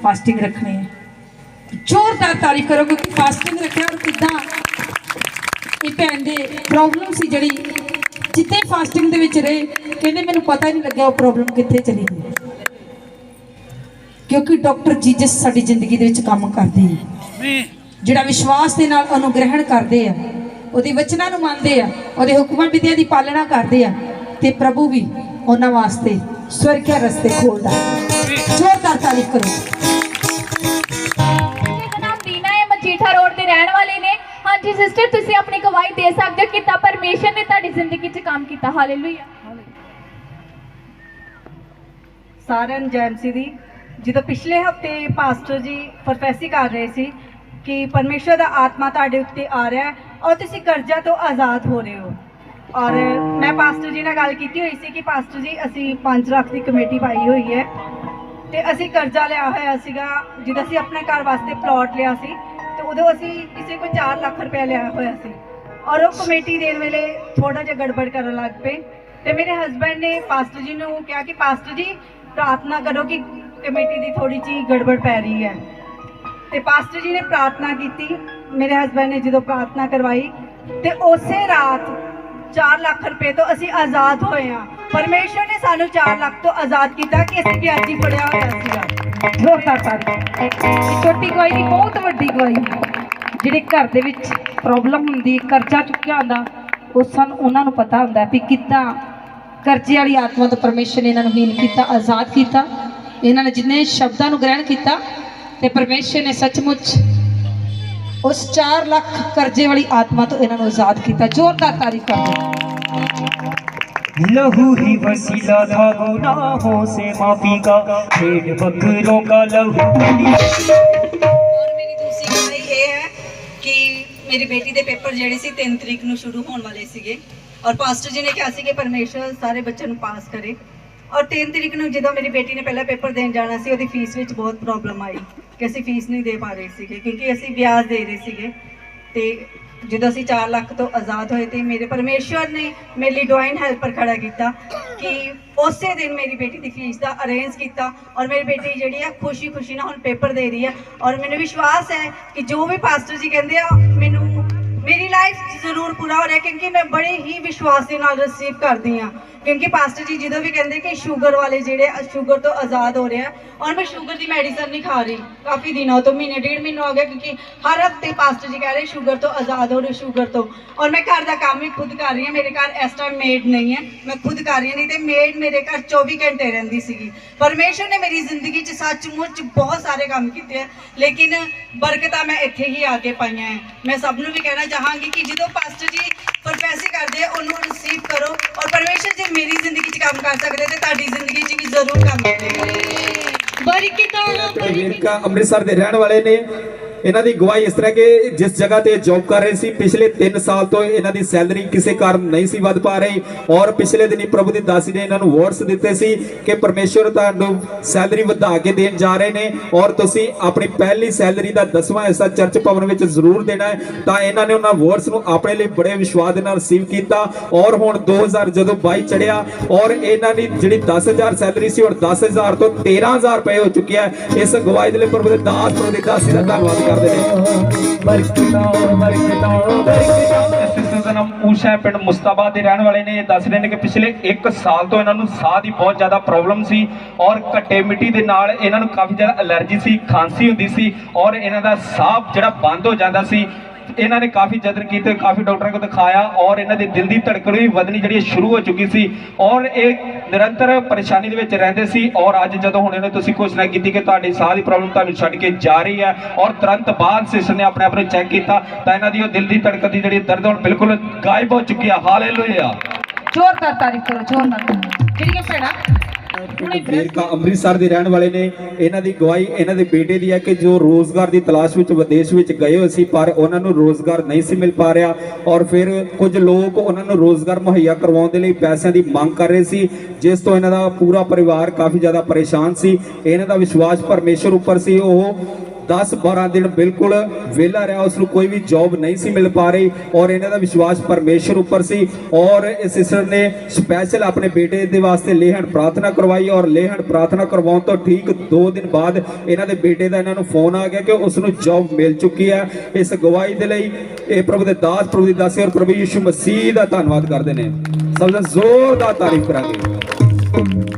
ਫਾਸਟਿੰਗ ਰੱਖਣੇ ਹੈ। ਜ਼ੋਰਦਾਰ ਤਾਰੀਫ ਕਰੋ ਕਿਉਂਕਿ ਫਾਸਟਿੰਗ ਰੱਖਿਆ ਔਰ ਕਿੱਦਾਂ ਇਹ ਭੈਣ ਦੇ ਪ੍ਰੋਬਲਮ ਸੀ ਜਿਹੜੀ ਜਿੱਥੇ ਫਾਸਟਿੰਗ ਦੇ ਵਿੱਚ ਰਹੇ, ਕਹਿੰਦੇ ਮੈਨੂੰ ਪਤਾ ਹੀ ਨਹੀਂ ਲੱਗਿਆ ਉਹ ਪ੍ਰੋਬਲਮ ਕਿੱਥੇ ਚਲੀ ਗਈ, ਕਿਉਂਕਿ ਡਾਕਟਰ ਜੀਸਸ ਸਾਡੀ ਜ਼ਿੰਦਗੀ ਦੇ ਵਿੱਚ ਕੰਮ ਕਰਦੇ ਆ। ਜਿਹੜਾ ਵਿਸ਼ਵਾਸ ਦੇ ਨਾਲ ਉਹਨੂੰ ਗ੍ਰਹਿਣ ਕਰਦੇ ਆ, ਉਹਦੇ ਵਚਨਾਂ ਨੂੰ ਮੰਨਦੇ ਆ, ਉਹਦੇ ਹੁਕਮਾਂ ਵਿਧੀਆਂ ਦੀ ਪਾਲਣਾ ਕਰਦੇ ਆ, ਤੇ ਪ੍ਰਭੂ ਵੀ ਉਹਨਾਂ ਵਾਸਤੇ ਸਵਰਗੀ ਰਸਤੇ ਖੋਲਦਾ। ਜ਼ੋਰਦਾਰ ਤਾਰੀਫ ਕਰੋ। ਮੇਰਾ ਨਾਮ ਦੀਨਾ ਹੈ, ਮਜੀਠਾ ਰੋਡ ਤੇ ਰਹਿਣ ਵਾਲੇ ਨੇ। ਹਾਂਜੀ ਸਿਸਟਰ, ਤੁਸੀਂ ਆਪਣੀ ਗਵਾਹੀ ਦੇ ਸਕਦੇ ਹੋ ਕਿ ਤਾਂ ਪਰਮੇਸ਼ਰ ਨੇ ਤੁਹਾਡੀ ਜ਼ਿੰਦਗੀ 'ਚ ਕੰਮ ਕੀਤਾ। ਹਾਲੇਲੂਇਆ। ਸਾਰਿਆਂ ਨੂੰ ਜੈ ਮਸੀਹ ਦੀ। ਜਦੋਂ ਪਿਛਲੇ ਹਫਤੇ ਪਾਸਟਰ ਜੀ ਪ੍ਰੋਫੈਸੀ ਕਰ ਰਹੇ ਸੀ ਕਿ ਪਰਮੇਸ਼ਰ ਦਾ ਆਤਮਾ ਤੁਹਾਡੇ ਉੱਤੇ ਆ ਰਿਹਾ ਹੈ ਔਰ ਤੁਸੀਂ ਕਰਜ਼ਾ ਤੋਂ ਆਜ਼ਾਦ ਹੋ ਰਹੇ ਹੋ, ਔਰ ਮੈਂ ਪਾਸਟਰ ਜੀ ਨਾਲ ਗੱਲ ਕੀਤੀ ਹੋਈ ਸੀ ਕਿ ਪਾਸਟਰ ਜੀ ਅਸੀਂ 5 ਲੱਖ ਦੀ ਕਮੇਟੀ ਪਾਈ ਹੋਈ ਹੈ ਤੇ ਅਸੀਂ ਕਰਜ਼ਾ ਲਿਆ ਹੋਇਆ ਸੀਗਾ। ਜਦੋਂ ਅਸੀਂ ਆਪਣੇ ਘਰ ਵਾਸਤੇ ਪਲਾਟ ਲਿਆ ਸੀ ਤੇ ਉਦੋਂ ਅਸੀਂ ਕਿਸੇ ਕੋਲ 4 ਲੱਖ ਰੁਪਏ ਲਿਆ ਹੋਇਆ ਸੀ, ਔਰ ਉਹ ਕਮੇਟੀ ਦੇਣ ਵੇਲੇ ਥੋੜਾ ਜਿਹਾ ਗੜਬੜ ਕਰਨ ਲੱਗ ਪਏ। ਤੇ ਮੇਰੇ ਹਸਬੈਂਡ ਨੇ ਪਾਸਟਰ ਜੀ ਨੂੰ ਕਿਹਾ ਕਿ ਪਾਸਟਰ ਜੀ ਪ੍ਰਾਰਥਨਾ ਕਰੋ ਕਿ ਕਮੇਟੀ ਦੀ ਥੋੜੀ ਜਿਹੀ ਗੜਬੜ ਪੈ ਰਹੀ ਹੈ। ਤੇ ਪਾਸਟਰ ਜੀ ਨੇ ਪ੍ਰਾਰਥਨਾ ਕੀਤੀ। ਮੇਰੇ ਹਸਬੈਂਡ ਨੇ ਜਦੋਂ ਪ੍ਰਾਰਥਨਾ ਕਰਵਾਈ ਤੇ ਉਸੇ ਰਾਤ 4 ਲੱਖ ਰੁਪਏ ਤੋਂ ਅਸੀਂ ਆਜ਼ਾਦ ਹੋਏ ਹਾਂ। ਪਰਮੇਸ਼ਰ ਨੇ ਸਾਨੂੰ 4 ਲੱਖ ਤੋਂ ਆਜ਼ਾਦ ਕੀਤਾ ਕਿ ਅਸੀਂ ਵਿਆਜੀ ਫੜਿਆ ਹੋਇਆ ਸੀਗਾ। ਜ਼ੋਰਦਾਰ ਤਾਰੀਫ। ਛੋਟੀ ਗਵਾਹੀ ਦੀ ਬਹੁਤ ਵੱਡੀ ਗਵਾਹੀ। ਜਿਹੜੇ ਘਰ ਦੇ ਵਿੱਚ ਪ੍ਰੋਬਲਮ ਹੁੰਦੀ, ਕਰਜ਼ਾ ਚੁੱਕਿਆ ਹੁੰਦਾ, ਉਹ ਸਾਨੂੰ ਉਹਨਾਂ ਨੂੰ ਪਤਾ ਹੁੰਦਾ ਵੀ ਕਿੱਦਾਂ ਕਰਜ਼ੇ ਵਾਲੀ ਆਤਮਾ ਤੋਂ ਪਰਮੇਸ਼ਰ ਨੇ ਇਹਨਾਂ ਨੂੰ ਹੀਲ ਕੀਤਾ, ਆਜ਼ਾਦ ਕੀਤਾ। ਇਹਨਾਂ ਨੇ ਜਿੰਨੇ ਸ਼ਬਦਾਂ ਨੂੰ ਗ੍ਰਹਿਣ ਕੀਤਾ ਤੇ ਪਰਮੇਸ਼ਰ ਨੇ ਸੱਚਮੁੱਚ उस 4 लाख कर्जे वाली आत्मा तो इन्होंने आजाद किया। जोरदार तारीफ कर। लहू ही वसीला था गुनाहों से माफी का, भेड़ बकरों का लहू। और मेरी दूसरी गवाही ये है कि ਮੇਰੀ ਬੇਟੀ ਦੇ ਪੇਪਰ ਜਿਹੜੇ ਸੀ 3 ਤਰੀਕ ਨੂੰ ਸ਼ੁਰੂ ਹੋਣ ਵਾਲੇ ਸੀਗੇ ਔਰ ਪਾਸਟਰ ਜੀ ਨੇ ਕਿਹਾ ਸੀ ਕਿ ਪਰਮੇਸ਼ਰ ਸਾਰੇ ਬੱਚਿਆਂ ਨੂੰ ਪਾਸ ਕਰੇ। ਔਰ 3 ਤਰੀਕ ਨੂੰ ਜਦੋਂ ਮੇਰੀ ਬੇਟੀ ਨੇ ਪਹਿਲਾ ਪੇਪਰ ਦੇਣ ਜਾਣਾ ਸੀ, ਉਹਦੀ ਫੀਸ ਵਿੱਚ ਬਹੁਤ ਪ੍ਰੋਬਲਮ ਆਈ ਕਿ ਅਸੀਂ ਫੀਸ ਨਹੀਂ ਦੇ ਪਾ ਰਹੇ ਸੀਗੇ ਕਿਉਂਕਿ ਅਸੀਂ ਵਿਆਜ ਦੇ ਰਹੇ ਸੀਗੇ। ਤੇ ਜਦੋਂ ਅਸੀਂ 4 ਲੱਖ ਤੋਂ ਆਜ਼ਾਦ ਹੋਏ ਤੇ ਮੇਰੇ ਪਰਮੇਸ਼ਵਰ ਨੇ ਮੇਰੇ ਲਈ ਡਿਵਾਈਨ ਹੈਲਪਰ ਖੜਾ ਕੀਤਾ ਕਿ ਉਸੇ ਦਿਨ ਮੇਰੀ ਬੇਟੀ ਦੀ ਫੀਸ ਦਾ ਅਰੇਂਜ ਕੀਤਾ ਔਰ ਮੇਰੀ ਬੇਟੀ ਜਿਹੜੀ ਆ ਖੁਸ਼ੀ ਖੁਸ਼ੀ ਨਾਲ ਹੁਣ ਪੇਪਰ ਦੇ ਰਹੀ ਹੈ। ਔਰ ਮੈਨੂੰ ਵਿਸ਼ਵਾਸ ਹੈ ਕਿ ਜੋ ਵੀ ਪਾਸਟਰ ਜੀ ਕਹਿੰਦੇ ਆ ਮੈਨੂੰ ਮੇਰੀ ਲਾਈਫ ਜ਼ਰੂਰ ਪੂਰਾ ਹੋ ਰਿਹਾ ਕਿਉਂਕਿ ਮੈਂ ਬੜੇ ਹੀ ਵਿਸ਼ਵਾਸ ਦੇ ਨਾਲ ਰਿਸੀਵ ਕਰਦੀ ਹਾਂ ਕਿਉਂਕਿ ਪਾਸਟਰ ਜੀ ਜਦੋਂ ਵੀ ਕਹਿੰਦੇ ਕਿ ਸ਼ੂਗਰ ਵਾਲੇ ਜਿਹੜੇ ਸ਼ੂਗਰ ਤੋਂ ਆਜ਼ਾਦ ਹੋ ਰਹੇ ਆ ਔਰ ਮੈਂ ਸ਼ੂਗਰ ਦੀ ਮੈਡੀਸਨ ਨਹੀਂ ਖਾ ਰਹੀ ਕਾਫੀ ਦਿਨੋਂ ਤੋਂ, ਮਹੀਨੇ 1.5 ਮਹੀਨਾ ਹੋ ਗਿਆ ਕਿਉਂਕਿ ਹਰ ਹਫਤੇ ਪਾਸਟਰ ਜੀ ਕਹਿ ਰਹੇ ਸ਼ੂਗਰ ਤੋਂ ਆਜ਼ਾਦ ਹੋ ਰਹੇ ਸ਼ੂਗਰ ਤੋਂ। ਔਰ ਮੈਂ ਘਰ ਦਾ ਕੰਮ ਵੀ ਖੁਦ ਕਰ ਰਹੀ ਹਾਂ, ਮੇਰੇ ਘਰ ਇਸ ਟਾਈਮ ਮੇਡ ਨਹੀਂ ਹੈ, ਮੈਂ ਖੁਦ ਕਰ ਰਹੀ ਹਾਂ, ਨਹੀਂ ਤੇ ਮੇਡ ਮੇਰੇ ਘਰ 24 ਘੰਟੇ ਰਹਿੰਦੀ ਸੀਗੀ। ਪਰਮੇਸ਼ਰ ਨੇ ਮੇਰੀ ਜ਼ਿੰਦਗੀ 'ਚ ਸੱਚਮੁੱਚ ਬਹੁਤ ਸਾਰੇ ਕੰਮ ਕੀਤੇ ਆ ਲੇਕਿਨ ਬਰਕਤਾਂ ਮੈਂ ਇੱਥੇ ਹੀ ਆ ਕੇ ਪਾਈਆਂ ਹੈ। ਮੈਂ ਸਭ ਨੂੰ ਵੀ ਕਹਿਣਾ ਚਾਹਾਂਗੀ ਕਿ ਜਦੋਂ ਪਾਸਟਰ ਜੀ ਪ੍ਰੋਫੈਸੀ ਕਰਦੇ ਆ ਉਹਨੂੰ ਰਿਸੀਵ ਕਰੋ ਔਰ ਪਰਮੇਸ਼ਰ ਜੇ ਮੇਰੀ ਜ਼ਿੰਦਗੀ 'ਚ ਕੰਮ ਕਰ ਸਕਦੇ ਤੇ ਤੁਹਾਡੀ ਜ਼ਿੰਦਗੀ 'ਚ ਵੀ ਜ਼ਰੂਰ ਕੰਮ ਕਰੇਗਾ। ਵੇਰਕਾ ਅੰਮ੍ਰਿਤਸਰ ਦੇ ਰਹਿਣ ਵਾਲੇ ਨੇ। ਇਹਨਾਂ ਦੀ ਗਵਾਹੀ ਇਸ ਤਰ੍ਹਾਂ ਕਿ ਜਿਸ ਜਗ੍ਹਾ ਤੇ ਜੌਬ ਕਰ ਰਹੇ ਸੀ ਪਿਛਲੇ 3 ਸਾਲ ਤੋਂ ਇਹਨਾਂ ਦੀ ਸੈਲਰੀ ਕਿਸੇ ਕਾਰਨ ਨਹੀਂ ਸੀ ਵੱਧ ਪਾ ਰਹੀ ਔਰ ਪਿਛਲੇ ਦਿਨੀ ਪ੍ਰਭੂ ਦੀ ਦਾਸੀ ਨੇ ਇਹਨਾਂ ਨੂੰ ਵਰਡਸ ਦਿੱਤੇ ਸੀ ਕਿ ਪਰਮੇਸ਼ਵਰ ਤੁਹਾਨੂੰ ਸੈਲਰੀ ਵਧਾ ਕੇ ਦੇਣ ਜਾ ਰਹੇ ਨੇ ਔਰ ਤੁਸੀਂ ਆਪਣੀ ਪਹਿਲੀ ਸੈਲਰੀ ਦਾ 10ਵਾਂ ਹਿੱਸਾ ਚਰਚ ਭਵਨ ਵਿੱਚ ਜ਼ਰੂਰ ਦੇਣਾ ਹੈ। ਤਾਂ ਇਹਨਾਂ ਨੇ ਉਹਨਾਂ ਵਰਡਸ ਨੂੰ ਆਪਣੇ ਲਈ ਬੜੇ ਵਿਸ਼ਵਾਸ ਦੇ ਨਾਲ ਰਿਸੀਵ ਕੀਤਾ ਔਰ ਹੁਣ 2000 ਜਦੋਂ 22 ਚੜਿਆ ਔਰ ਇਹਨਾਂ ਦੀ ਜਿਹੜੀ 10000 ਸੈਲਰੀ ਸੀ ਔਰ 10000 ਤੋਂ 13000 ਰੁਪਏ ਹੋ ਚੁੱਕਿਆ ਹੈ। ਇਸ ਗਵਾਹੀ ਦੇ ਲਈ ਪ੍ਰਭੂ ਦੇ ਦਾਸ ਪ੍ਰਭੂ ਦੀ ਦਾਸੀ ਦਾ ਧੰਨਵਾਦ ਕਰਦੇ ਨੇ। ਊਸ਼ਾ ਪਿੰਡ ਮੁਸਤਾਬਾਦ ਦੇ ਰਹਿਣ ਵਾਲੇ ਨੇ। ਦੱਸ ਰਹੇ ਨੇ ਕਿ ਪਿਛਲੇ 1 ਸਾਲ ਤੋਂ ਇਹਨਾਂ ਨੂੰ ਸਾਹ ਦੀ ਬਹੁਤ ਜ਼ਿਆਦਾ ਪ੍ਰੋਬਲਮ ਸੀ ਔਰ ਘੱਟੇ ਮਿੱਟੀ ਦੇ ਨਾਲ ਇਹਨਾਂ ਨੂੰ ਕਾਫੀ ਜ਼ਿਆਦਾ ਐਲਰਜੀ ਸੀ, ਖਾਂਸੀ ਹੁੰਦੀ ਸੀ ਔਰ ਇਹਨਾਂ ਦਾ ਸਾਹ ਜਿਹੜਾ ਬੰਦ ਹੋ ਜਾਂਦਾ ਸੀ। ਇਹਨਾਂ ਨੇ ਕਾਫੀ ਯਤਨ ਕੀਤੇ, ਕਾਫੀ ਡਾਕਟਰਾਂ ਕੋਲ ਦਿਖਾਇਆ ਔਰ ਇਹਨਾਂ ਦੇ ਦਿਲ ਦੀ ਧੜਕਣ ਵੀ ਵਧਣੀ ਜਿਹੜੀ ਸ਼ੁਰੂ ਹੋ ਚੁੱਕੀ ਸੀ ਔਰ ਇਹ ਨਿਰੰਤਰ ਪਰੇਸ਼ਾਨੀ ਦੇ ਵਿੱਚ ਰਹਿੰਦੇ ਸੀ। ਔਰ ਅੱਜ ਜਦੋਂ ਹੁਣ ਇਹਨੇ ਤੁਸੀਂ ਘੋਸ਼ਣਾ ਕੀਤੀ ਕਿ ਤੁਹਾਡੀ ਸਾਹ ਦੀ ਪ੍ਰੋਬਲਮ ਤੁਹਾਨੂੰ ਛੱਡ ਕੇ ਜਾ ਰਹੀ ਹੈ ਔਰ ਤੁਰੰਤ ਬਾਅਦ ਸਿਸਟਰ ਨੇ ਆਪਣੇ ਆਪ ਨੂੰ ਚੈੱਕ ਕੀਤਾ ਤਾਂ ਇਹਨਾਂ ਦੀ ਉਹ ਦਿਲ ਦੀ ਧੜਕਣ ਦੀ ਜਿਹੜੀ ਦਰਦ ਹੁਣ ਬਿਲਕੁਲ ਗਾਇਬ ਹੋ ਚੁੱਕੀ ਹੈ। ਹਾਲੇਲੂਇਆ, ਜ਼ੋਰਦਾਰ ਤਾਰੀਫ ਕਰੋ, ਜ਼ੋਰਦਾਰ। ਕਿਹੜੀਆਂ ਭੈਣਾਂ ਵੇਰਕਾ ਅੰਮ੍ਰਿਤਸਰ ਦੇ ਰਹਿਣ ਵਾਲੇ ਨੇ। ਇਹਨਾਂ ਦੀ ਗਵਾਹੀ ਇਹਨਾਂ ਦੇ ਬੇਟੇ ਦੀ ਹੈ ਕਿ ਜੋ ਰੋਜ਼ਗਾਰ ਦੀ ਤਲਾਸ਼ ਵਿੱਚ ਵਿਦੇਸ਼ ਵਿੱਚ ਗਏ ਹੋਏ ਸੀ ਪਰ ਉਹਨਾਂ ਨੂੰ ਰੋਜ਼ਗਾਰ ਨਹੀਂ ਸੀ ਮਿਲ ਪਾ ਰਿਹਾ ਔਰ ਫਿਰ ਕੁਝ ਲੋਕ ਉਹਨਾਂ ਨੂੰ ਰੋਜ਼ਗਾਰ ਮੁਹੱਈਆ ਕਰਵਾਉਣ ਦੇ ਲਈ ਪੈਸਿਆਂ ਦੀ ਮੰਗ ਕਰ ਰਹੇ ਸੀ ਜਿਸ ਤੋਂ ਇਹਨਾਂ ਦਾ ਪੂਰਾ ਪਰਿਵਾਰ ਕਾਫੀ ਜ਼ਿਆਦਾ ਪਰੇਸ਼ਾਨ ਸੀ। ਇਹਨਾਂ ਦਾ ਵਿਸ਼ਵਾਸ ਪਰਮੇਸ਼ਰ ਉੱਪਰ ਸੀ। ਉਹ 10-12 ਦਿਨ ਬਿਲਕੁਲ ਵਿਹਲਾ ਰਿਹਾ, ਉਸ ਨੂੰ ਕੋਈ ਵੀ ਜੌਬ ਨਹੀਂ ਸੀ ਮਿਲ ਪਾ ਰਹੀ ਔਰ ਇਹਨਾਂ ਦਾ ਵਿਸ਼ਵਾਸ ਪਰਮੇਸ਼ਰ ਉੱਪਰ ਸੀ ਔਰ ਇਸ ਸਿਸਟਰ ਨੇ ਸਪੈਸ਼ਲ ਆਪਣੇ ਬੇਟੇ ਦੇ ਵਾਸਤੇ ਲੇਹਣ ਪ੍ਰਾਰਥਨਾ ਕਰਵਾਈ ਔਰ ਲੇਹਣ ਪ੍ਰਾਰਥਨਾ ਕਰਵਾਉਣ ਤੋਂ ਠੀਕ 2 ਦਿਨ ਬਾਅਦ ਇਹਨਾਂ ਦੇ ਬੇਟੇ ਦਾ ਇਹਨਾਂ ਨੂੰ ਫੋਨ ਆ ਗਿਆ ਕਿ ਉਸ ਨੂੰ ਜੌਬ ਮਿਲ ਚੁੱਕੀ ਹੈ। ਇਸ ਗਵਾਹੀ ਦੇ ਲਈ ਇਹ ਪ੍ਰਭੂ ਦੇ ਦਾਸ ਪ੍ਰਭੂ ਦੀ ਦਾਸੀ ਔਰ ਪ੍ਰਭੂ ਯਿਸੂ ਮਸੀਹ ਦਾ ਧੰਨਵਾਦ ਕਰਦੇ ਨੇ। ਸਭ ਤੋਂ ਜ਼ੋਰਦਾਰ ਤਾਰੀਫ ਕਰਾਂਗੇ।